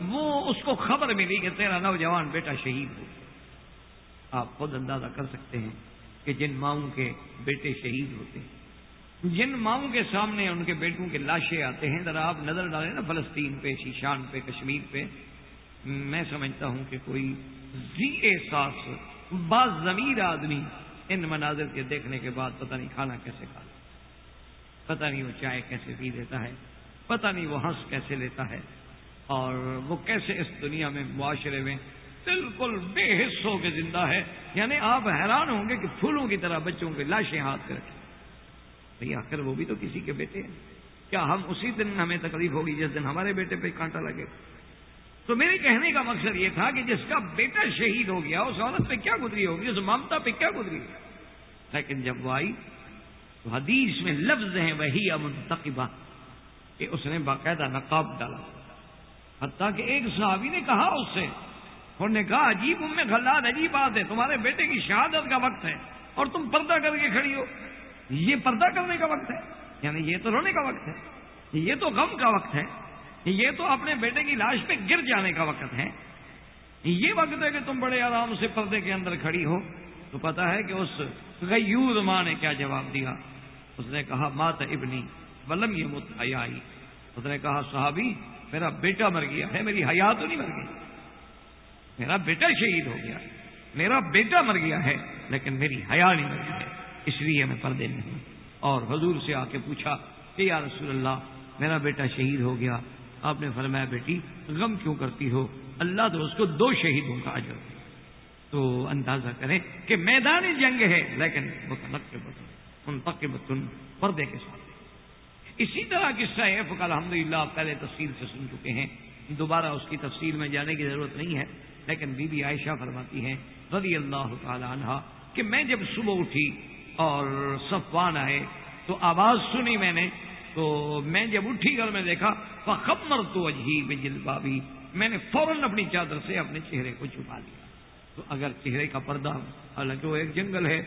وہ اس کو خبر ملی کہ تیرا نوجوان بیٹا شہید ہو. آپ خود اندازہ کر سکتے ہیں کہ جن ماؤں کے بیٹے شہید ہوتے ہیں، جن ماؤں کے سامنے ان کے بیٹوں کے لاشیں آتے ہیں، ذرا آپ نظر ڈالیں نا فلسطین پہ، شیشان پہ، کشمیر پہ. میں سمجھتا ہوں کہ کوئی ذی احساس باز ضمیر آدمی ان مناظر کے دیکھنے کے بعد پتہ نہیں کھانا کیسے کھاتا، پتہ نہیں وہ چائے کیسے پی لیتا ہے، پتہ نہیں وہ ہنس کیسے لیتا ہے، اور وہ کیسے اس دنیا میں معاشرے میں بالکل بے حس ہو کے زندہ ہے. یعنی آپ حیران ہوں گے کہ پھولوں کی طرح بچوں کے لاشیں ہاتھ کر رکھی. بھئی آخر وہ بھی تو کسی کے بیٹے ہیں. کیا ہم اسی دن ہمیں تکلیف ہوگی جس دن ہمارے بیٹے پہ کانٹا لگے؟ تو میرے کہنے کا مقصد یہ تھا کہ جس کا بیٹا شہید ہو گیا اس عورت پہ کیا گزری ہوگی، اس ممتا پہ کیا گزری ہوگی. لیکن جب وہ آئی تو حدیث میں لفظ ہیں وہی منتقبہ، کہ اس نے باقاعدہ نقاب ڈالا. حتیٰ کہ ایک صحابی نے کہا اس سے، انہوں نے کہا عجیب ام خلاد، عجیب بات ہے، تمہارے بیٹے کی شہادت کا وقت ہے اور تم پردہ کر کے کھڑی ہو. یہ پردہ کرنے کا وقت ہے؟ یعنی یہ تو رونے کا وقت ہے، یہ تو غم کا وقت ہے، یہ تو اپنے بیٹے کی لاش پہ گر جانے کا وقت ہے. یہ وقت ہے کہ تم بڑے آرام سے پردے کے اندر کھڑی ہو. تو پتا ہے کہ اس غیور ماں نے کیا جواب دیا؟ اس نے کہا مات ابنی ولم یمت حیائی. اس نے کہا صحابی میرا بیٹا مر گیا ہے، میری حیا تو نہیں مر گئی. میرا بیٹا شہید ہو گیا، میرا بیٹا مر گیا ہے، لیکن میری حیا نہیں مر گئی ہے، اس لیے میں پردے میں ہوں. اور حضور سے آ کے پوچھا کہ یا رسول اللہ میرا بیٹا شہید ہو گیا. آپ نے فرمایا بیٹی غم کیوں کرتی ہو، اللہ تو اس کو 2 شہیدوں کا اجر دے. تو اندازہ کریں کہ میدان جنگ ہے لیکن منتقبۃ پردے کے ساتھ. اسی طرح قصہ ایفک الحمدللہ آپ پہلے تفصیل سے سن چکے ہیں، دوبارہ اس کی تفصیل میں جانے کی ضرورت نہیں ہے. لیکن بی بی عائشہ فرماتی ہیں رضی اللہ تعالی عنہا کہ میں جب صبح اٹھی اور صفوان آئے تو آواز سنی میں نے، تو میں جب اٹھی اور میں دیکھا فخمرت وجہی بجلبابی، میں نے فوراً اپنی چادر سے اپنے چہرے کو چھپا لیا. تو اگر چہرے کا پردہ، حالانکہ وہ ایک جنگل ہے،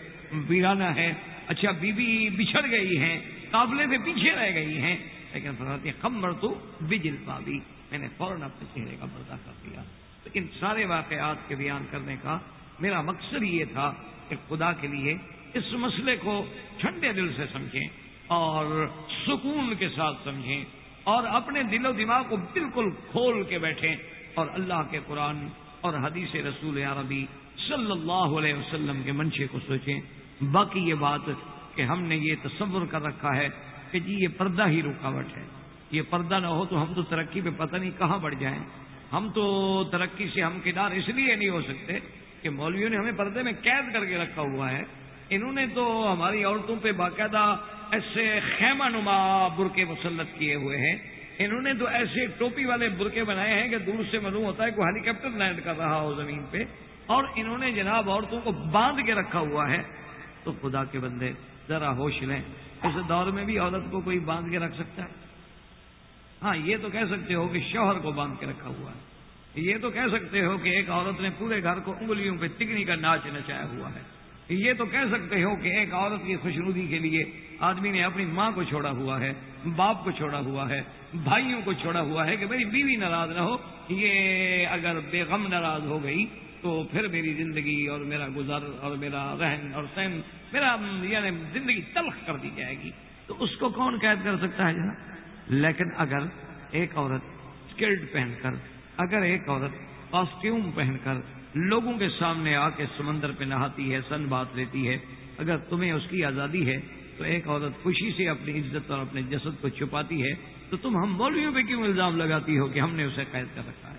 ویرانہ ہے، اچھا بیوی بچھڑ گئی ہیں، قافلے سے پیچھے رہ گئی ہیں، لیکن فرماتی خمرت بجلبابی، میں نے فوراً اپنے چہرے کا پردہ کر دیا. تو ان سارے واقعات کے بیان کرنے کا میرا مقصد یہ تھا کہ خدا کے لیے اس مسئلے کو ٹھنڈے دل سے سمجھیں اور سکون کے ساتھ سمجھیں اور اپنے دل و دماغ کو بالکل کھول کے بیٹھیں اور اللہ کے قرآن اور حدیث رسول عربی صلی اللہ علیہ وسلم کے منشے کو سوچیں. باقی یہ بات کہ ہم نے یہ تصور کر رکھا ہے کہ جی یہ پردہ ہی رکاوٹ ہے، یہ پردہ نہ ہو تو ہم تو ترقی پہ پتہ نہیں کہاں بڑھ جائیں. ہم تو ترقی سے ہم کنار اس لیے نہیں ہو سکتے کہ مولویوں نے ہمیں پردے میں قید کر کے رکھا ہوا ہے. انہوں نے تو ہماری عورتوں پہ باقاعدہ ایسے خیمہ نما برقعے مسلط کیے ہوئے ہیں. انہوں نے تو ایسے ٹوپی والے برقعے بنائے ہیں کہ دور سے معلوم ہوتا ہے کوئی ہیلی کاپٹر لینڈ کر رہا ہو زمین پہ. اور انہوں نے جناب عورتوں کو باندھ کے رکھا ہوا ہے. تو خدا کے بندے ذرا ہوش لیں، اس دور میں بھی عورت کو کوئی باندھ کے رکھ سکتا ہے؟ ہاں یہ تو کہہ سکتے ہو کہ شوہر کو باندھ کے رکھا ہوا ہے، یہ تو کہہ سکتے ہو کہ ایک عورت نے پورے گھر کو انگلیوں پہ تکڑی کا ناچ نچایا ہوا ہے، یہ تو کہہ سکتے ہو کہ ایک عورت کی خوشنودی کے لیے آدمی نے اپنی ماں کو چھوڑا ہوا ہے، باپ کو چھوڑا ہوا ہے، بھائیوں کو چھوڑا ہوا ہے کہ میری بیوی ناراض نہ ہو. یہ اگر بے غم ناراض ہو گئی تو پھر میری زندگی اور میرا گزر اور میرا رہن اور سہن، میرا یعنی زندگی تلخ کر دی جائے گی. تو اس کو کون قید کر سکتا ہے جناب؟ لیکن اگر ایک عورت اسکرٹ پہن کر، اگر ایک عورت کاسٹیوم پہن کر لوگوں کے سامنے آ کے سمندر پہ نہاتی ہے، سن بات لیتی ہے، اگر تمہیں اس کی آزادی ہے تو ایک عورت خوشی سے اپنی عزت اور اپنے جسد کو چھپاتی ہے، تو تم ہم مولویوں پہ کیوں الزام لگاتی ہو کہ ہم نے اسے قید کر رکھا ہے،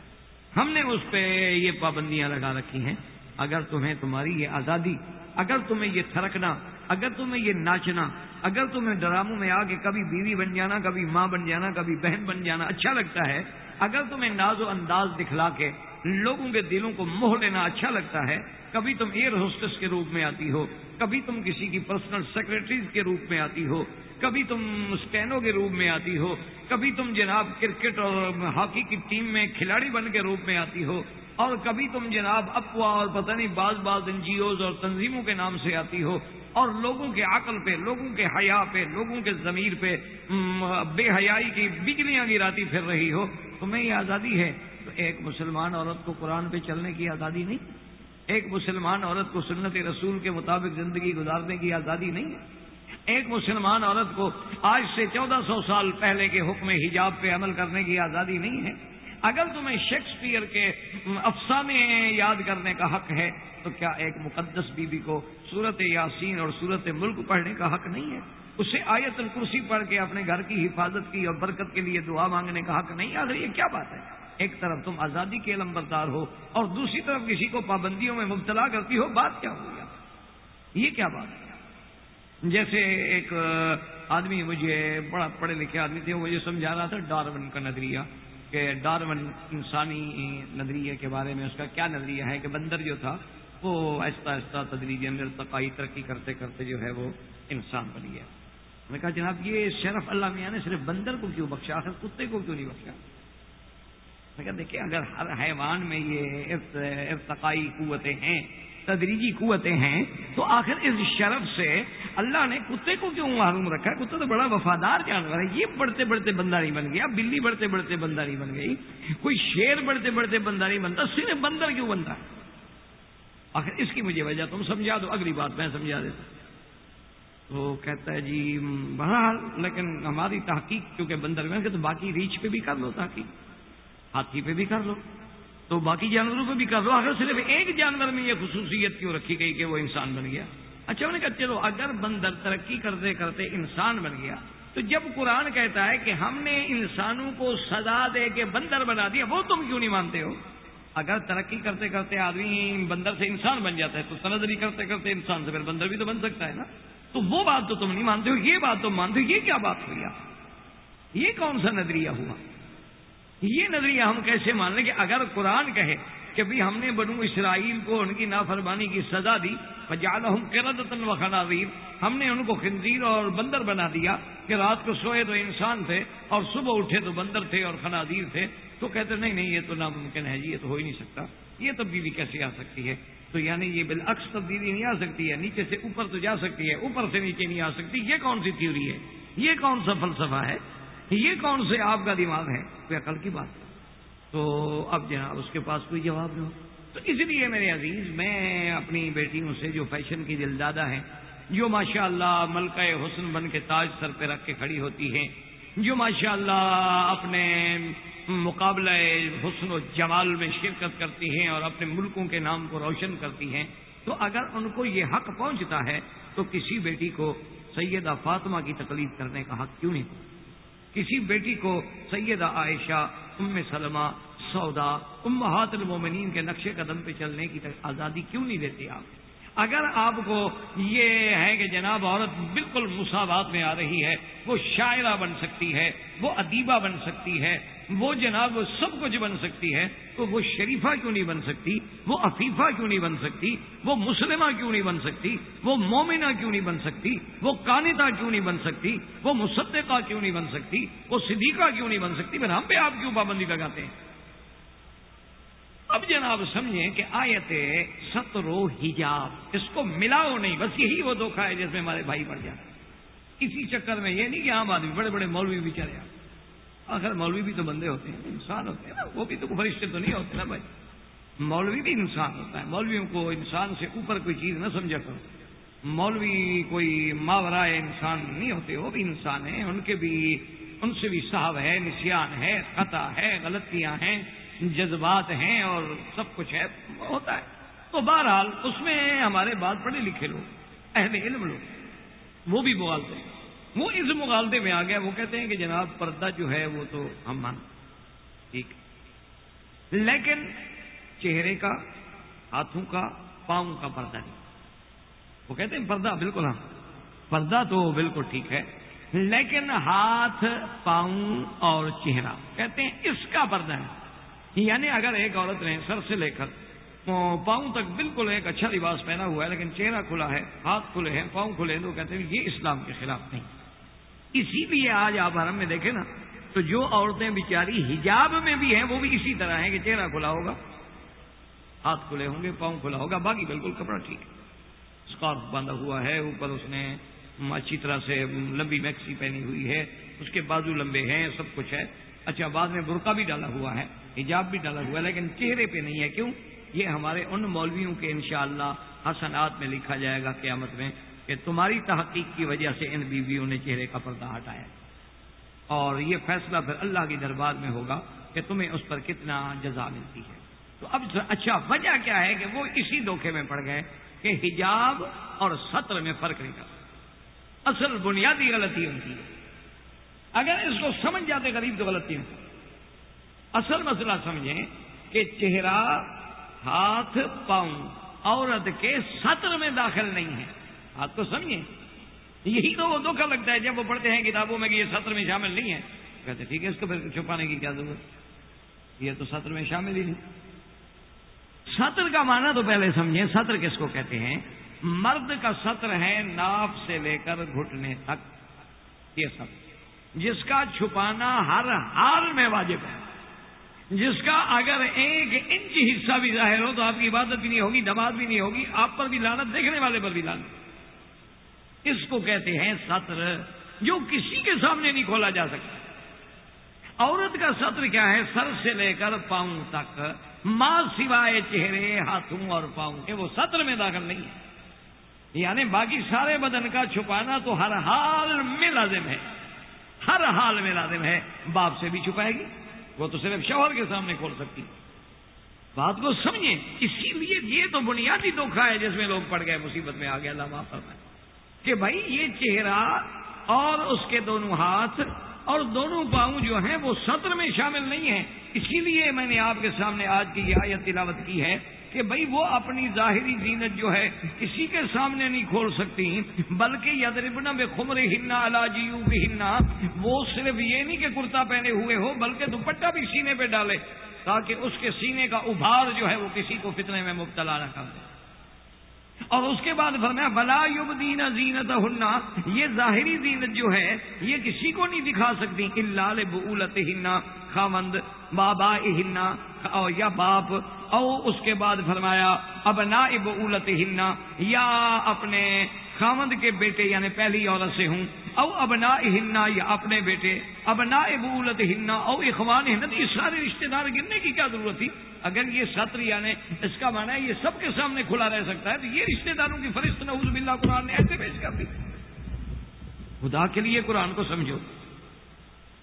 ہم نے اس پہ یہ پابندیاں لگا رکھی ہیں؟ اگر تمہیں تمہاری یہ آزادی، اگر تمہیں یہ تھرکنا، اگر تمہیں یہ ناچنا، اگر تمہیں ڈراموں میں آ کے کبھی بیوی بن جانا، کبھی ماں بن جانا، کبھی بہن بن جانا اچھا لگتا ہے، اگر تمہیں ناز و انداز دکھلا کے لوگوں کے دلوں کو موہ لینا اچھا لگتا ہے، کبھی تم ایئر ہوسٹس کے روپ میں آتی ہو، کبھی تم کسی کی پرسنل سیکرٹریز کے روپ میں آتی ہو، کبھی تم اسٹینو کے روپ میں آتی ہو، کبھی تم جناب کرکٹ اور ہاکی کی ٹیم میں کھلاڑی بن کے روپ میں آتی ہو، اور کبھی تم جناب افواہ اور پتہ نہیں بعض NGOs اور تنظیموں کے نام سے آتی ہو اور لوگوں کے عقل پہ، لوگوں کے حیا پہ، لوگوں کے ضمیر پہ بے حیائی کی بجلیاں گراتی پھر رہی ہو. تمہیں یہ آزادی ہے، تو ایک مسلمان عورت کو قرآن پہ چلنے کی آزادی نہیں، ایک مسلمان عورت کو سنت رسول کے مطابق زندگی گزارنے کی آزادی نہیں ہے، ایک مسلمان عورت کو آج سے 1400 سال پہلے کے حکم حجاب پہ عمل کرنے کی آزادی نہیں ہے۔ اگر تمہیں شیکسپیئر کے افسانے یاد کرنے کا حق ہے تو کیا ایک مقدس بیوی کو سورت یاسین اور سورت ملک پڑھنے کا حق نہیں ہے؟ اسے آیت الکرسی پڑھ کے اپنے گھر کی حفاظت کی اور برکت کے لیے دعا مانگنے کا حق نہیں؟ آخر یہ کیا بات ہے؟ ایک طرف تم آزادی کے علمبردار ہو اور دوسری طرف کسی کو پابندیوں میں مبتلا کرتی ہو، بات کیا ہو گیا؟ یہ کیا بات ہے؟ جیسے ایک آدمی، مجھے بڑا پڑھے لکھے آدمی تھے، وہ مجھے سمجھا رہا تھا ڈارون کا نظریہ، کہ ڈارون انسانی نظریے کے بارے میں اس کا کیا نظریہ ہے کہ بندر جو تھا وہ آہستہ آہستہ تدریجاً ارتقائی ترقی کرتے کرتے جو ہے وہ انسان بن گیا۔ میں نے کہا جناب یہ شرف اللہ میاں نے صرف بندر کو کیوں بخشا، آخر کتے کو کیوں نہیں بخشا؟ میں کہا دیکھیں اگر ہر حیوان میں یہ ارتقائی قوتیں ہیں، تدریجی قوتیں ہیں، تو آخر اس شرف سے اللہ نے کتے کو کیوں محروم رکھا؟ کتا تو بڑا وفادار جانور ہے، یہ بڑھتے بڑھتے بندہ نہیں بن گیا، بلی بڑھتے بڑھتے بندہ نہیں بن گئی، کوئی شیر بڑھتے بڑھتے بندہ نہیں بنتا، صرف بندر کیوں بنتا ہے؟ آخر اس کی مجھے وجہ تم سمجھا دو، اگلی بات میں سمجھا دیتا۔ تو کہتا ہے جی بہرحال لیکن ہماری تحقیق کیونکہ بندر میں کہ تو باقی ریچھ پہ بھی کر لو، تحقیق ہاتھی پہ بھی کر لو، تو باقی جانوروں پہ بھی کر لو، آخر صرف ایک جانور میں یہ خصوصیت کیوں رکھی گئی کہ وہ انسان بن گیا؟ اچھا انہوں نے کہا چلو اگر بندر ترقی کرتے کرتے انسان بن گیا تو جب قرآن کہتا ہے کہ ہم نے انسانوں کو سزا دے کے بندر بنا دیا، وہ تم کیوں نہیں مانتے ہو؟ اگر ترقی کرتے کرتے آدمی بندر سے انسان بن جاتا ہے تو تنزلی کرتے کرتے انسان سے پھر بندر بھی تو بن سکتا ہے نا، تو وہ بات تو تم نہیں مانتے ہو، یہ بات تم مانتے ہو، یہ کیا بات ہوئی؟ یہ کون سا نظریہ ہوا؟ یہ نظریہ ہم کیسے مان لیں کہ اگر قرآن کہے کہ بھی ہم نے بنو اسرائیل کو ان کی نافرمانی کی سزا دی، فجعلہم قردۃ وخنازیر، ہم نے ان کو خنزیر اور بندر بنا دیا کہ رات کو سوئے تو انسان تھے اور صبح اٹھے تو بندر تھے اور خنازیر تھے، تو کہتے نہیں نہیں یہ تو ناممکن ہے جی، یہ تو ہو ہی نہیں سکتا، یہ تبدیلی کیسے آ سکتی ہے؟ تو یعنی یہ بالعکس تبدیلی نہیں آ سکتی ہے، نیچے سے اوپر تو جا سکتی ہے، اوپر سے نیچے نہیں آ سکتی، یہ کون سی تھیوری ہے؟ یہ کون سا فلسفہ ہے؟ یہ کون سے آپ کا دماغ ہے؟ کوئی عقل کی بات ہے؟ تو اب جناب اس کے پاس کوئی جواب نہ ہو، تو اس لیے میرے عزیز میں اپنی بیٹیوں سے جو فیشن کی دلدادہ ہیں، جو ماشاءاللہ ملکہ حسن بن کے تاج سر پہ رکھ کے کھڑی ہوتی ہیں، جو ماشاءاللہ اپنے مقابلہ حسن و جمال میں شرکت کرتی ہیں اور اپنے ملکوں کے نام کو روشن کرتی ہیں، تو اگر ان کو یہ حق پہنچتا ہے تو کسی بیٹی کو سیدہ فاطمہ کی تقلید کرنے کا حق کیوں نہیں؟ کسی بیٹی کو سیدہ عائشہ، ام سلمہ، سودا، امہات المومنین کے نقش قدم پہ چلنے کی آزادی کیوں نہیں دیتے آپ؟ اگر آپ کو یہ ہے کہ جناب عورت بالکل مساوات میں آ رہی ہے، وہ شاعرہ بن سکتی ہے، وہ ادیبہ بن سکتی ہے، وہ جناب سب کچھ بن سکتی ہے، تو وہ شریفہ کیوں نہیں بن سکتی؟ وہ عفیفہ کیوں نہیں بن سکتی؟ وہ مسلمہ کیوں نہیں بن سکتی؟ وہ مومنہ کیوں نہیں بن سکتی؟ وہ قانتہ کیوں نہیں بن سکتی؟ وہ مصدقہ کیوں نہیں بن سکتی؟ وہ صدیقہ کیوں نہیں بن سکتی؟ پھر ہم پہ آپ کیوں پابندی لگاتے ہیں؟ اب جناب سمجھیں کہ آیت ستر و حجاب اس کو ملاؤ نہیں، بس یہی وہ دھوکہ ہے جس میں ہمارے بھائی پڑ جاتے۔ اسی چکر میں یہ نہیں کہ عام آدمی، بڑے بڑے مولوی بھی چلے آتے، آخر مولوی بھی تو بندے ہوتے ہیں، انسان ہوتے ہیں نا، وہ بھی تو فرشتے تو نہیں ہوتے نا بھائی، مولوی بھی انسان ہوتا ہے۔ مولویوں کو انسان سے اوپر کوئی چیز نہ سمجھا کرو، مولوی کوئی ماورائے انسان نہیں ہوتے، وہ بھی انسان ہیں، ان سے بھی سہو ہے، نسیان ہے، خطا ہے، غلطیاں ہیں، جذبات ہیں اور سب کچھ ہے، ہوتا ہے۔ تو بہرحال اس میں ہمارے بعد پڑھے لکھے لوگ، اہل علم لوگ، وہ بھی مغالطے ہیں، وہ اس مغالطے میں آ گیا، وہ کہتے ہیں کہ جناب پردہ جو ہے وہ تو ہم مان ٹھیک، لیکن چہرے کا، ہاتھوں کا، پاؤں کا پردہ نہیں۔ وہ کہتے ہیں پردہ بالکل، ہاں پردہ تو بالکل ٹھیک ہے، لیکن ہاتھ، پاؤں اور چہرہ کہتے ہیں اس کا پردہ ہے۔ یعنی اگر ایک عورت نے سر سے لے کر پاؤں تک بالکل ایک اچھا لباس پہنا ہوا ہے، لیکن چہرہ کھلا ہے، ہاتھ کھلے ہیں، پاؤں کھلے ہیں، تو کہتے ہیں یہ اسلام کے خلاف نہیں۔ اسی لیے آج آپ حرم میں دیکھیں نا، تو جو عورتیں بیچاری حجاب میں بھی ہیں وہ بھی اسی طرح ہیں کہ چہرہ کھلا ہوگا، ہاتھ کھلے ہوں گے، پاؤں کھلا ہوگا، باقی بالکل کپڑا ٹھیک ہے، اسکارف باندھا ہوا ہے، اوپر اس نے اچھی طرح سے لمبی میکسی پہنی ہوئی ہے، اس کے بازو لمبے ہیں، سب کچھ ہے، اچھا بعد میں برقع بھی ڈالا ہوا ہے، حجاب بھی ڈالا ہوا ہے، لیکن چہرے پہ نہیں ہے. کیوں؟ یہ ہمارے ان مولویوں کے انشاءاللہ حسنات میں لکھا جائے گا قیامت میں کہ تمہاری تحقیق کی وجہ سے ان بیویوں نے چہرے کا پردہ ہٹایا، اور یہ فیصلہ پھر اللہ کے دربار میں ہوگا کہ تمہیں اس پر کتنا جزا ملتی ہے. تو اب اچھا وجہ کیا ہے کہ وہ اسی دھوکے میں پڑ گئے کہ حجاب اور ستر میں فرق نہیں کرتا. اصل بنیادی غلطی ان کی ہے. اگر اس کو سمجھ جاتے غریب تو غلطی نہیں. اصل مسئلہ سمجھیں کہ چہرہ، ہاتھ، پاؤں عورت کے ستر میں داخل نہیں ہے. آپ کو سمجھیں، یہی تو وہ دھوکہ لگتا ہے جب وہ پڑھتے ہیں کتابوں میں کہ یہ ستر میں شامل نہیں ہے. کہتے ٹھیک ہے، اس کو پھر چھپانے کی کیا ضرورت، یہ تو ستر میں شامل ہی نہیں. ستر کا معنی تو پہلے سمجھیں. ستر کس کو کہتے ہیں؟ مرد کا ستر ہے ناف سے لے کر گھٹنے تک، یہ سب جس کا چھپانا ہر حال میں واجب ہے، جس کا اگر 1 انچ حصہ بھی ظاہر ہو تو آپ کی عبادت بھی نہیں ہوگی، نماز بھی نہیں ہوگی، آپ پر بھی لعنت، دیکھنے والے پر بھی لعنت. اس کو کہتے ہیں ستر، جو کسی کے سامنے نہیں کھولا جا سکتا. عورت کا ستر کیا ہے؟ سر سے لے کر پاؤں تک، ماں سوائے چہرے، ہاتھوں اور پاؤں کے، وہ ستر میں داخل نہیں ہے. یعنی باقی سارے بدن کا چھپانا تو ہر حال میں لازم ہے، ہر حال میں لازم ہے. باپ سے بھی چھپائے گی، وہ تو صرف شوہر کے سامنے کھول سکتی. بات کو سمجھیں. اسی لیے یہ تو بنیادی دھوکہ ہے جس میں لوگ پڑ گئے، مصیبت میں آ گیا. اللہ معاف فرمائے کہ بھائی یہ چہرہ اور اس کے دونوں ہاتھ اور دونوں پاؤں جو ہیں وہ ستر میں شامل نہیں ہیں. اسی لیے میں نے آپ کے سامنے آج کی یہ آیت تلاوت کی ہے کہ بھئی وہ اپنی ظاہری زینت جو ہے کسی کے سامنے نہیں کھول سکتی، بلکہ یضربن بخمرہن علی جیوبہن، وہ صرف یہ نہیں کہ کرتا پہنے ہوئے ہو بلکہ دوپٹہ بھی سینے پہ ڈالے تاکہ اس کے سینے کا ابھار جو ہے وہ کسی کو فتنے میں مبتلا نہ کر دے. اور اس کے بعد فرمایا ولا یبدین زینتہن، یہ ظاہری زینت جو ہے یہ کسی کو نہیں دکھا سکتی الا لبعولتہن، خاوند، بابائہن اور یا باپ، او اس کے بعد فرمایا ابناء بعولتہن، یا اپنے خاوند کے بیٹے یعنی پہلی عورت سے ہوں، او ابنائہن یا اپنے بیٹے، ابناء بعولتہن او اخوانہن. یہ سارے رشتہ دار گننے کی کیا ضرورت تھی؟ اگر یہ ستر یعنی اس کا معنی ہے یہ سب کے سامنے کھلا رہ سکتا ہے تو یہ رشتہ داروں کی فہرست نعوذ باللہ قرآن نے ایسے پیش کر دی. خدا کے لیے قرآن کو سمجھو،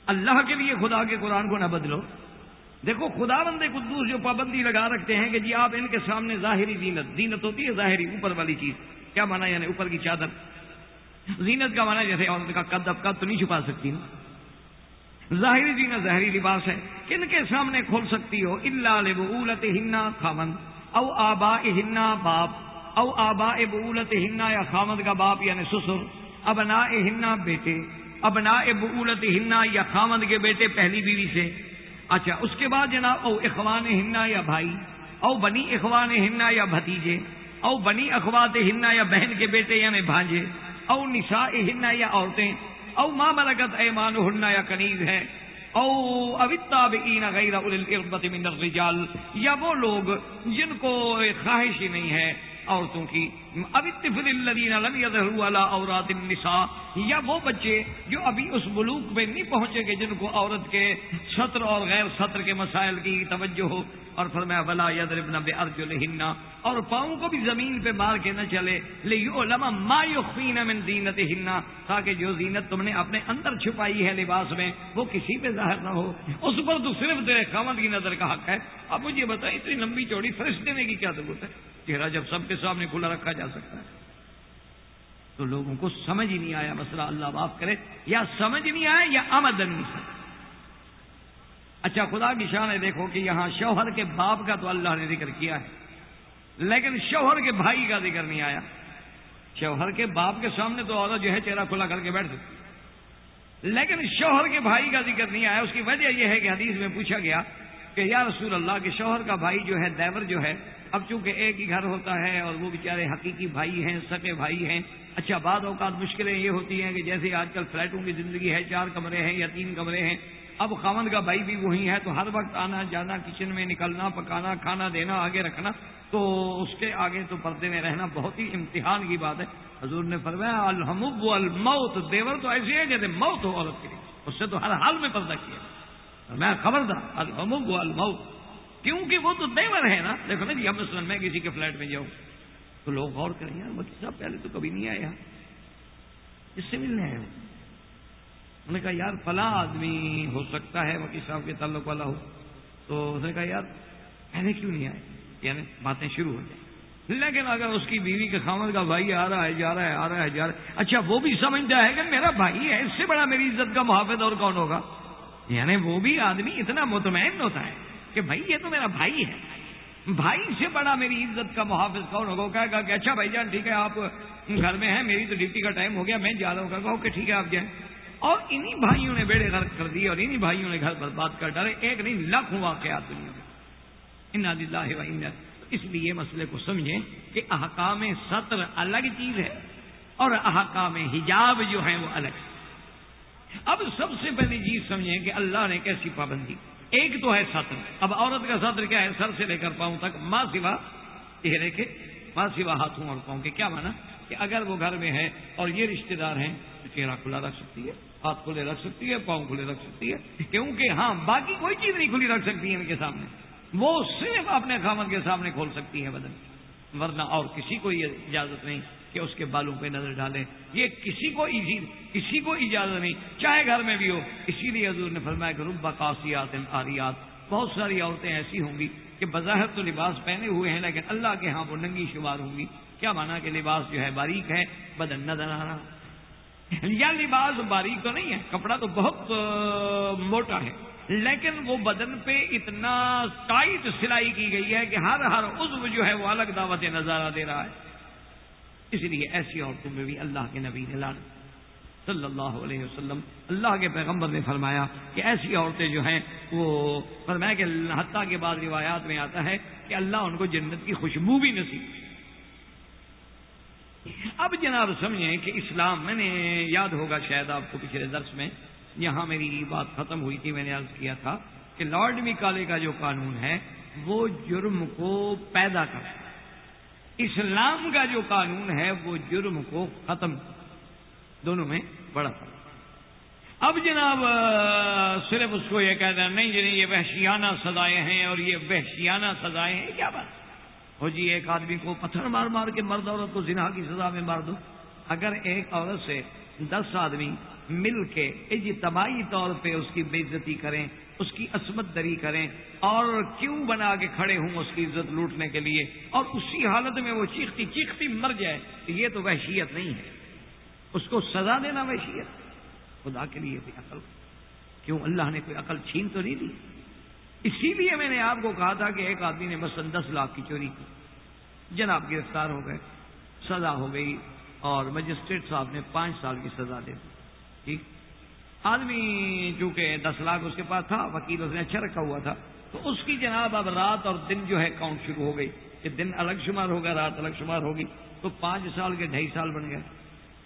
اللہ کے لیے خدا کے قرآن کو نہ بدلو. دیکھو خدا بند قدوس جو پابندی لگا رکھتے ہیں کہ جی آپ ان کے سامنے ظاہری زینت ہوتی ہے ظاہری اوپر والی چیز. کیا مانا؟ یعنی اوپر کی چادر. زینت کا مانا جیسے عورت کا قد اب قد تو نہیں چھپا سکتی نا. ظاہری زینت ظاہری لباس ہے. کن کے سامنے کھول سکتی ہو؟ الا لبعولتہن، خاوند، او آبائہن، باپ، او آباء بعولتہن یا خاوند کا باپ یعنی سسر، ابنائہن بیٹے، ابناء بعولتہن یا خاوند کے بیٹے پہلی بیوی سے. اچھا اس کے بعد جناب او اخوانہن یا بھائی، او بنی اخوانہن یا بھتیجے، او بنی اخواتہن یا بہن کے بیٹے یعنی بھانجے، او نسائہن یا عورتیں، او ما ملکت ایمانہن یا کنیز ہے، او التابعین غیر اولی الاربۃ من الرجال، یا وہ لوگ جن کو خواہش ہی نہیں ہے عورتوں کی، اب الطفل الذین لم یظہروا علی عورات النساء، یا وہ بچے جو ابھی اس بلوغ میں نہیں پہنچے کہ جن کو عورت کے سطر اور غیر سطر کے مسائل کی توجہ ہو. اور فرمایا ولا یضربن بارجلہن، اور پاؤں کو بھی زمین پہ مار کے نہ چلے، لیعلم ما یخفین من زینتہن، تاکہ جو زینت تم نے اپنے اندر چھپائی ہے لباس میں وہ کسی پہ ظاہر نہ ہو. اس پر تو صرف تیرے خاوند کی نظر کا حق ہے. اب مجھے بتائیں اتنی لمبی چوڑی فرش دینے کی کیا ضرورت ہے؟ چہرہ جب سب کے سامنے کھلا رکھا جا سکتا ہے. تو لوگوں کو سمجھ ہی نہیں آیا مسئلہ. اللہ معاف کرے، یا سمجھ نہیں آیا یا آمدن نہیں سمجھ. اچھا خدا کی شان ہے، دیکھو کہ یہاں شوہر کے باپ کا تو اللہ نے ذکر کیا ہے لیکن شوہر کے بھائی کا ذکر نہیں آیا. شوہر کے باپ کے سامنے تو عورت جو ہے چہرہ کھلا کر کے بیٹھ سکتی، لیکن شوہر کے بھائی کا ذکر نہیں آیا. اس کی وجہ یہ ہے کہ حدیث میں پوچھا گیا کہ یا رسول اللہ کے شوہر کا بھائی جو ہے دیور جو ہے، اب چونکہ ایک ہی گھر ہوتا ہے اور وہ بیچارے حقیقی بھائی ہیں، سگے بھائی ہیں. اچھا بعض اوقات مشکلیں یہ ہوتی ہیں کہ جیسے آج کل فلیٹوں کی زندگی ہے، 4 کمرے ہیں یا 3 کمرے ہیں، اب خاوند کا بھائی بھی وہی ہے تو ہر وقت آنا جانا، کچن میں نکلنا، پکانا، کھانا دینا، آگے رکھنا، تو اس کے آگے تو پردے میں رہنا بہت ہی امتحان کی بات ہے. حضور نے فرمایا الحمب والموت، دیور تو ایسے ہے جیسے موت ہو عورت کے لیے، اس سے تو ہر حال میں پردہ کیا. میں خبردار الموت الموت، کیونکہ وہ تو دیور ہے نا. دیکھو نا جی، اب مثلاً میں کسی کے فلیٹ میں جاؤں تو لوگ غور کریں یار وکیل صاحب پہلے تو کبھی نہیں آیا، اس سے ملنے آئے ہو. انہوں نے کہا یار فلاں آدمی ہو سکتا ہے وکیل صاحب کے تعلق والا ہو. تو اس نے کہا یار پہلے کیوں نہیں آئے، یعنی باتیں شروع ہو جائیں. لیکن اگر اس کی بیوی کے خاوند کا بھائی آ رہا ہے جا رہا ہے آ رہا ہے جا رہا ہے، اچھا وہ بھی سمجھتا ہے کہ میرا بھائی ہے، اس سے بڑا میری عزت کا محافظ اور کون ہوگا. یعنی وہ بھی آدمی اتنا مطمئن ہوتا ہے کہ بھائی یہ تو میرا بھائی ہے، بھائی سے بڑا میری عزت کا محافظ کون ہوگا. کہا گا کہ اچھا بھائی جان ٹھیک ہے آپ گھر میں ہیں، میری تو ڈیوٹی کا ٹائم ہو گیا میں جا رہا ہوں. کہا اوکے ٹھیک ہے آپ جائیں. اور انہی بھائیوں نے بیڑے غرق کر دیے اور انہی بھائیوں نے گھر برباد کر ڈالے. ایک نہیں لاکھوں واقعات دنیا میں. انا للہ و انا. اس لیے مسئلے کو سمجھیں کہ احکام ستر الگ چیز ہے اور احکام حجاب جو ہیں وہ الگ. اب سب سے پہلی چیز سمجھیں کہ اللہ نے کیسی پابندی. ایک تو ہے ستر. اب عورت کا ستر کیا ہے؟ سر سے لے کر پاؤں تک، ماں سوا چہرے کے، ماں سوا ہاتھوں اور پاؤں کے. کیا مانا کہ اگر وہ گھر میں ہے اور یہ رشتہ دار ہیں تو چہرہ کھلا رکھ سکتی ہے، ہاتھ کھلے رکھ سکتی ہے، پاؤں کھلے رکھ سکتی ہے. کیونکہ ہاں باقی کوئی چیز نہیں کھلی رکھ سکتی ہے ان کے سامنے، وہ صرف اپنے خاوند کے سامنے کھول سکتی ہے بدن، ورنہ اور کسی کو یہ اجازت نہیں کہ اس کے بالوں پہ نظر ڈالے. یہ کسی کو اجازت نہیں، چاہے گھر میں بھی ہو. اسی لیے حضور نے فرمایا کہ رب قاسیات عاریات، بہت ساری عورتیں ایسی ہوں گی کہ بظاہر تو لباس پہنے ہوئے ہیں لیکن اللہ کے ہاں وہ ننگی شمار ہوں گی. کیا مانا کہ لباس جو ہے باریک ہے، بدن نظر آ رہا. یا لباس باریک تو نہیں ہے، کپڑا تو بہت موٹا ہے لیکن وہ بدن پہ اتنا ٹائٹ سلائی کی گئی ہے کہ ہر عضو جو ہے وہ الگ دعوت نظارہ دے رہا ہے. اس لیے ایسی عورتوں میں بھی اللہ کے نبی نے لعنت صلی اللہ علیہ وسلم، اللہ کے پیغمبر نے فرمایا کہ ایسی عورتیں جو ہیں وہ فرمایا کہ حتیٰ کے بعد روایات میں آتا ہے کہ اللہ ان کو جنت کی خوشبو بھی نصیب. اب جناب سمجھیں کہ اسلام، میں نے یاد ہوگا شاید آپ کو پچھلے درس میں یہاں میری بات ختم ہوئی تھی، میں نے عرض کیا تھا کہ لارڈ میکالے کا جو قانون ہے وہ جرم کو پیدا کرتا ہے، اسلام کا جو قانون ہے وہ جرم کو ختم، دونوں میں بڑا فرق. اب جناب صرف اس کو یہ کہتے ہیں نہیں جی یہ وحشیانہ سزائیں ہیں اور یہ وحشیانہ سزائیں ہیں. کیا بات ہو جی؟ ایک آدمی کو پتھر مار مار کے مرد عورت کو زنا کی سزا میں مار دو. اگر ایک عورت سے 10 آدمی مل کے اجتماعی طور پہ اس کی بے عزتی کریں، اس کی عصمت دری کریں اور کیوں بنا کے کھڑے ہوں اس کی عزت لوٹنے کے لیے، اور اسی حالت میں وہ چیختی چیختی مر جائے تو یہ تو وحشیت نہیں ہے. اس کو سزا دینا وحشیت؟ خدا کے لیے بھی عقل، کیوں اللہ نے کوئی عقل چھین تو نہیں دی؟ اسی لیے میں نے آپ کو کہا تھا کہ ایک آدمی نے مثلا 10 لاکھ کی چوری کی، جناب گرفتار ہو گئے، سزا ہو گئی اور مجسٹریٹ صاحب نے 5 سال کی سزا دے دی. ٹھیک، آدمی چونکہ 10 لاکھ اس کے پاس تھا، وکیل اس نے اچھا رکھا ہوا تھا، تو اس کی جناب اب رات اور دن جو ہے کاؤنٹ شروع ہو گئی کہ دن الگ شمار ہوگا، رات الگ شمار ہوگی. تو 5 سال کے 2.5 سال بن گئے.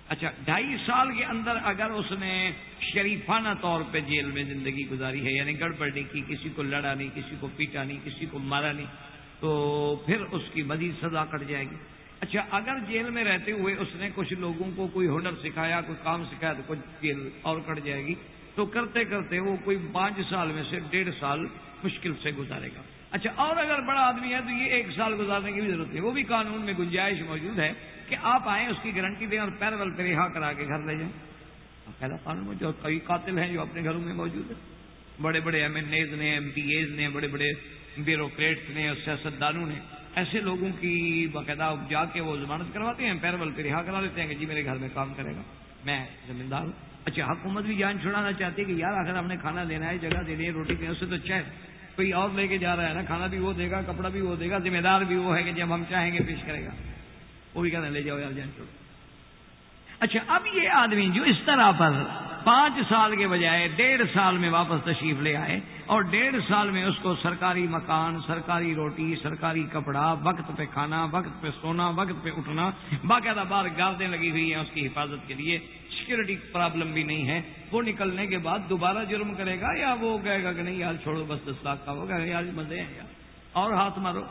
اچھا 2.5 سال کے اندر اگر اس نے شریفانہ طور پہ جیل میں زندگی گزاری ہے، یعنی گڑبڑ نہیں کی، کسی کو لڑا نہیں، کسی کو پیٹا نہیں، کسی کو مارا نہیں، تو پھر اس کی مزید سزا کٹ جائے گی. اچھا اگر جیل میں رہتے ہوئے اس نے کچھ لوگوں کو کوئی ہنر سکھایا، کوئی کام سکھایا تو کچھ جیل اور کٹ جائے گی. تو کرتے کرتے وہ کوئی 5 سال میں سے 1.5 سال مشکل سے گزارے گا. اچھا اور اگر بڑا آدمی ہے تو یہ 1 سال گزارنے کی بھی ضرورت ہے، وہ بھی قانون میں گنجائش موجود ہے کہ آپ آئیں، اس کی گارنٹی دیں اور پیرول پہ رہا کرا کے گھر لے جائیں. پہلا قانون میں جو کئی قاتل ہیں جو اپنے گھروں میں موجود ہیں، بڑے بڑے MNAs نے، MPAs نے، بڑے بڑے بیوروکریٹس نے اور سیاستدانوں نے، ایسے لوگوں کی باقاعدہ جا کے وہ ضمانت کرواتے ہیں، پیرول پہ رہا کرا لیتے ہیں کہ جی میرے گھر میں کام کرے گا، میں ذمہ دار ہوں. اچھا حکومت بھی جان چھڑانا چاہتی ہے کہ یار آخر ہم نے کھانا دینا ہے، جگہ دینی ہے، روٹی دینی ہے، اس سے تو اچھا ہے کوئی اور لے کے جا رہا ہے نا، کھانا بھی وہ دے گا، کپڑا بھی وہ دے گا، ذمہ دار بھی وہ ہے کہ جب ہم چاہیں گے پیش کرے گا. وہ بھی کہنا لے جاؤ یار جان چھوڑو. اچھا اب یہ آدمی جو اس طرح پر 5 سال کے بجائے 1.5 سال میں واپس تشریف لے آئے اور 1.5 سال میں اس کو سرکاری مکان، سرکاری روٹی، سرکاری کپڑا، وقت پہ کھانا، وقت پہ سونا، وقت پہ اٹھنا، باقاعدہ باہر گاردیں لگی ہوئی ہیں اس کی حفاظت کے لیے، سیکورٹی پرابلم بھی نہیں ہے، وہ نکلنے کے بعد دوبارہ جرم کرے گا یا وہ کہے گا کہ نہیں یار چھوڑو بس 10 لاکھ کا ہوگا یار مزے ہیں یار اور ہاتھ مارو؟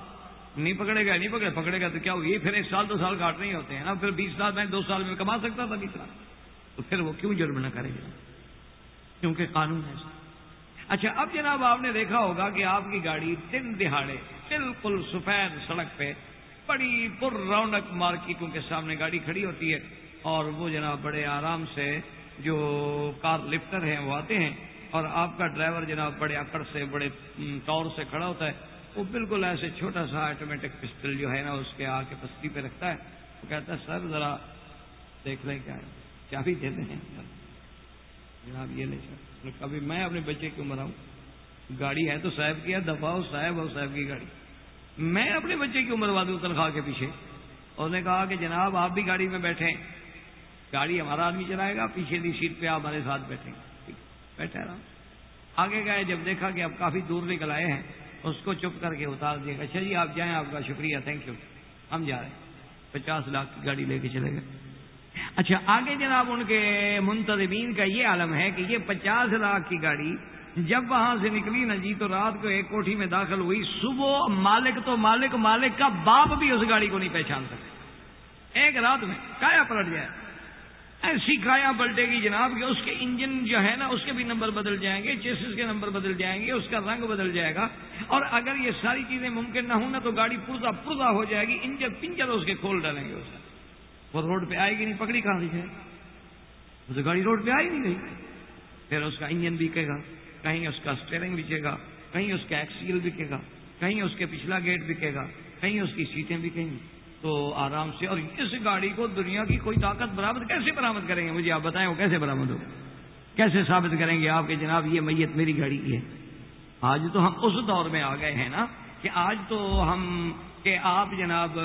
نہیں پکڑے گا، نہیں پکڑے گا تو کیا ہوگی؟ پھر 1 سال 2 سال کاٹنے ہی ہوتے ہیں نا. پھر 20 سال میں 2 سال میں کما سکتا تھا 20 لاکھ، تو پھر وہ کیوں جرم نہ کرے گا؟ کیونکہ قانون ہے. اچھا، اب جناب آپ نے دیکھا ہوگا کہ آپ کی گاڑی دن دہاڑے بالکل سفید سڑک پہ بڑی پر رونق مارکیٹوں کے سامنے گاڑی کھڑی ہوتی ہے، اور وہ جناب بڑے آرام سے جو کار لفٹر ہیں وہ آتے ہیں، اور آپ کا ڈرائیور جناب بڑے اکڑ سے بڑے طور سے کھڑا ہوتا ہے، وہ بالکل ایسے چھوٹا سا آٹومیٹک پسٹل جو ہے نا اس کے آ کے پستی پہ رکھتا ہے، وہ کہتا ہے سر ذرا دیکھ لیں کیا ہے، چابی دیتے ہیں جناب یہ لے سر. کبھی میں اپنے بچے کی عمر آؤں، گاڑی ہے تو صاحب کی ہے، دفاع صاحب اور صاحب کی گاڑی، میں اپنے بچے کی عمر وادوں تنخواہ کے پیچھے. اور نے کہا کہ جناب آپ بھی گاڑی میں بیٹھیں، گاڑی ہمارا آدمی چلائے گا، پیچھے کی سیٹ پہ آپ ہمارے ساتھ بیٹھیں گے. بیٹھا رہا. آگے گئے، جب دیکھا کہ اب کافی دور نکل آئے ہیں، اس کو چپ کر کے اتار دیا. اچھا جی آپ جائیں، آپ کا شکریہ، تھینک یو، ہم جا رہے ہیں. 50 لاکھ کی گاڑی لے کے چلے گئے. اچھا آگے جناب ان کے منتظمین کا یہ عالم ہے کہ یہ 50 لاکھ کی گاڑی جب وہاں سے نکلی نا جی، تو رات کو ایک کوٹھی میں داخل ہوئی. صبح مالک تو مالک کا باپ بھی اس گاڑی کو نہیں پہچان سکتا. ایک رات میں کایا پلٹ جائے، ایسی کایا پلٹے گی جناب کہ اس کے انجن جو ہے نا اس کے بھی نمبر بدل جائیں گے، چیسز کے نمبر بدل جائیں گے، اس کا رنگ بدل جائے گا. اور اگر یہ ساری چیزیں ممکن نہ ہوں نا تو گاڑی پرزا ہو جائے گی. انجن پنجر اس کے کھول ڈالیں گے. اس وہ روڈ پہ آئے گی نہیں، پکڑی کہاں سے جائے؟ وہ گاڑی روڈ پہ آئی نہیں گئی. پھر اس کا انجن بکے گا، کہیں اس کا اسٹیئرنگ بکے گا، کہیں اس کا ایکسیل بکے گا، کہیں اس کے پچھلا گیٹ بکے گا، کہیں اس کی سیٹیں بکیں گی. تو آرام سے. اور اس گاڑی کو دنیا کی کوئی طاقت برآمد کیسے برآمد کریں گے؟ مجھے آپ بتائیں وہ کیسے برآمد ہو، کیسے ثابت کریں گے آپ کہ جناب یہ میت میری گاڑی کی ہے؟ آج تو ہم اس دور میں آ گئے ہیں نا کہ آج تو ہم کہ آپ جناب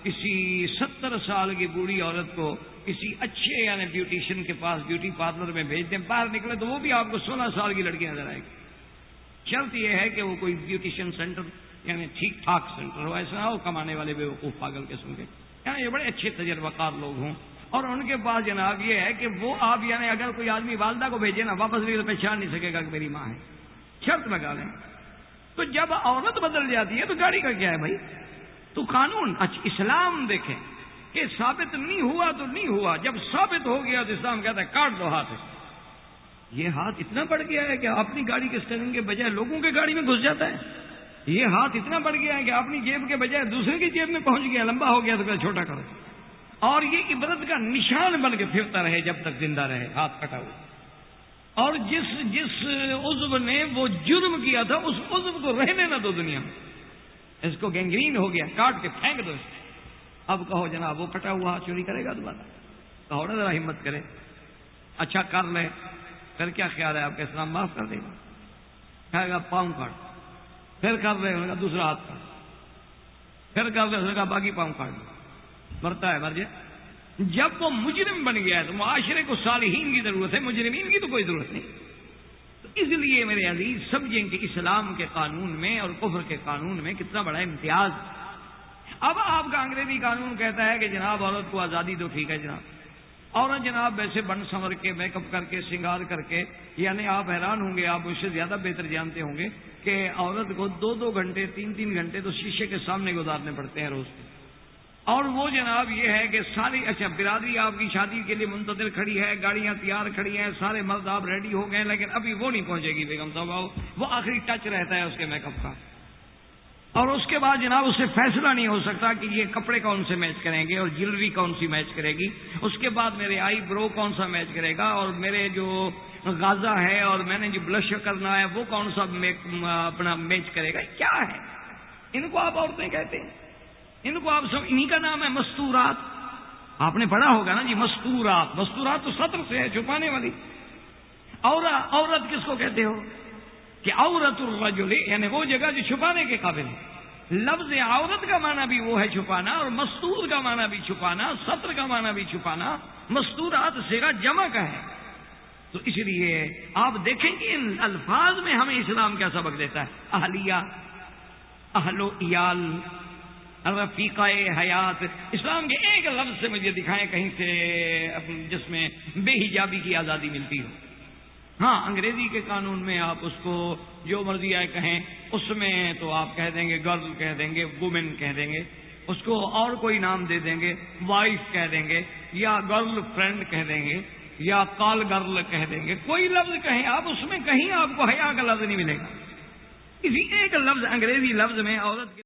کسی 70 سال کی بوڑھی عورت کو کسی اچھے یعنی بیوٹیشین کے پاس بیوٹی پارلر میں بھیج دیں، باہر نکلے تو وہ بھی آپ کو 16 سال کی لڑکی نظر آئے گی. شرط یہ ہے کہ وہ کوئی بیوٹیشین سینٹر یعنی ٹھیک ٹھاک سینٹر ہو، ایسا نہ ہو کمانے والے بیوقوف پاگل قسم کے، یعنی یہ بڑے اچھے تجربہ کار لوگ ہوں. اور ان کے پاس جناب یہ ہے کہ وہ آپ یعنی اگر کوئی آدمی والدہ کو بھیجے نا واپس بھی تو پہچان نہیں سکے گا کہ میری ماں ہے. شرط لگا لیں. تو جب عورت بدل جاتی ہے تو گاڑی کا کیا ہے بھائی؟ تو قانون. اچھا اسلام دیکھیں کہ ثابت نہیں ہوا تو نہیں ہوا، جب ثابت ہو گیا تو اسلام کہتا ہے کاٹ دو ہاتھ. یہ ہاتھ اتنا بڑھ گیا ہے کہ اپنی گاڑی کے اسٹیئرنگ کے بجائے لوگوں کے گاڑی میں گھس جاتا ہے. یہ ہاتھ اتنا بڑھ گیا ہے کہ اپنی جیب کے بجائے دوسرے کی جیب میں پہنچ گیا، لمبا ہو گیا تو پھر چھوٹا کرو. اور یہ عبرت کا نشان بن کے پھرتا رہے جب تک زندہ رہے ہاتھ کٹا ہوا. اور جس عضو نے وہ جرم کیا تھا اس عضو کو رہنے نہ دو دنیا میں. اس کو گینگرین ہو گیا، کاٹ کے پھینک دو. اب کہو جناب وہ کٹا ہوا ہاتھ چوری کرے گا دوبارہ؟ کہو نا ذرا ہمت کرے. اچھا کر لے، پھر کیا خیال ہے آپ کا اسلام معاف کر دے گا؟ کہے گا پاؤں کاٹ. پھر کر لے، انہوں نے کہا دوسرا ہاتھ کاٹ. پھر کر لے، انہوں نے کہا باقی پاؤں کاٹ. مرتا ہے مر جائے. جب وہ مجرم بن گیا ہے تو معاشرے کو صالحین کی ضرورت ہے، مجرمین کی تو کوئی ضرورت نہیں. تو اس لیے میرے عزیز سمجھیں کہ اسلام کے قانون میں اور کفر کے قانون میں کتنا بڑا امتیاز. اب آپ کا انگریزی قانون کہتا ہے کہ جناب عورت کو آزادی دو، ٹھیک ہے جناب. عورت جناب ویسے بن سنور کے میک اپ کر کے سنگار کر کے، یعنی آپ حیران ہوں گے، آپ مجھ سے زیادہ بہتر جانتے ہوں گے کہ عورت کو 2 گھنٹے 3 گھنٹے تو شیشے کے سامنے گزارنے پڑتے ہیں روز کے. اور وہ جناب یہ ہے کہ ساری اچھا برادری آپ کی شادی کے لیے منتظر کھڑی ہے، گاڑیاں تیار کھڑی ہیں، سارے مرد آپ ریڈی ہو گئے، لیکن ابھی وہ نہیں پہنچے گی بیگم صاحب. وہ آخری ٹچ رہتا ہے اس کے میک اپ کا. اور اس کے بعد جناب اس سے فیصلہ نہیں ہو سکتا کہ یہ کپڑے کون سے میچ کریں گے اور جیولری کون سی میچ کرے گی. اس کے بعد میرے آئی برو کون سا میچ کرے گا، اور میرے جو غازہ ہے اور میں نے جو بلش کرنا ہے وہ کون سا اپنا میچ کرے گا. کیا ہے ان کو آپ عورتیں کہتے ہیں؟ ان کو آپ سب انہی کا نام ہے مستورات. آپ نے پڑھا ہوگا نا جی مستورات. مستورات تو سطر سے ہے، چھپانے والی. عورت کس کو کہتے ہو؟ کہ عورت الرجل یعنی وہ جگہ جو چھپانے کے قابل ہے. لفظ عورت کا معنی بھی وہ ہے چھپانا، اور مستور کا معنی بھی چھپانا، سطر کا معنی بھی چھپانا. مستورات صیغہ جمع کا ہے. تو اس لیے آپ دیکھیں کہ ان الفاظ میں ہمیں اسلام کیا سبق دیتا ہے. اہلیہ، اہل و عیال، رفیقہ حیات. اسلام کے ایک لفظ سے مجھے دکھائیں کہیں سے جس میں بے حجابی کی آزادی ملتی ہو. ہاں انگریزی کے قانون میں آپ اس کو جو مرضی آئے کہیں، اس میں تو آپ کہہ دیں گے گرل کہہ دیں گے، وومن کہہ دیں گے، اس کو اور کوئی نام دے دیں گے، وائف کہہ دیں گے، یا گرل فرینڈ کہہ دیں گے. یا کال گرل کہہ دیں گے، کوئی لفظ کہیں آپ، اس میں کہیں آپ کو حیا کا لفظ نہیں ملے گا. کسی ایک لفظ انگریزی لفظ میں عورت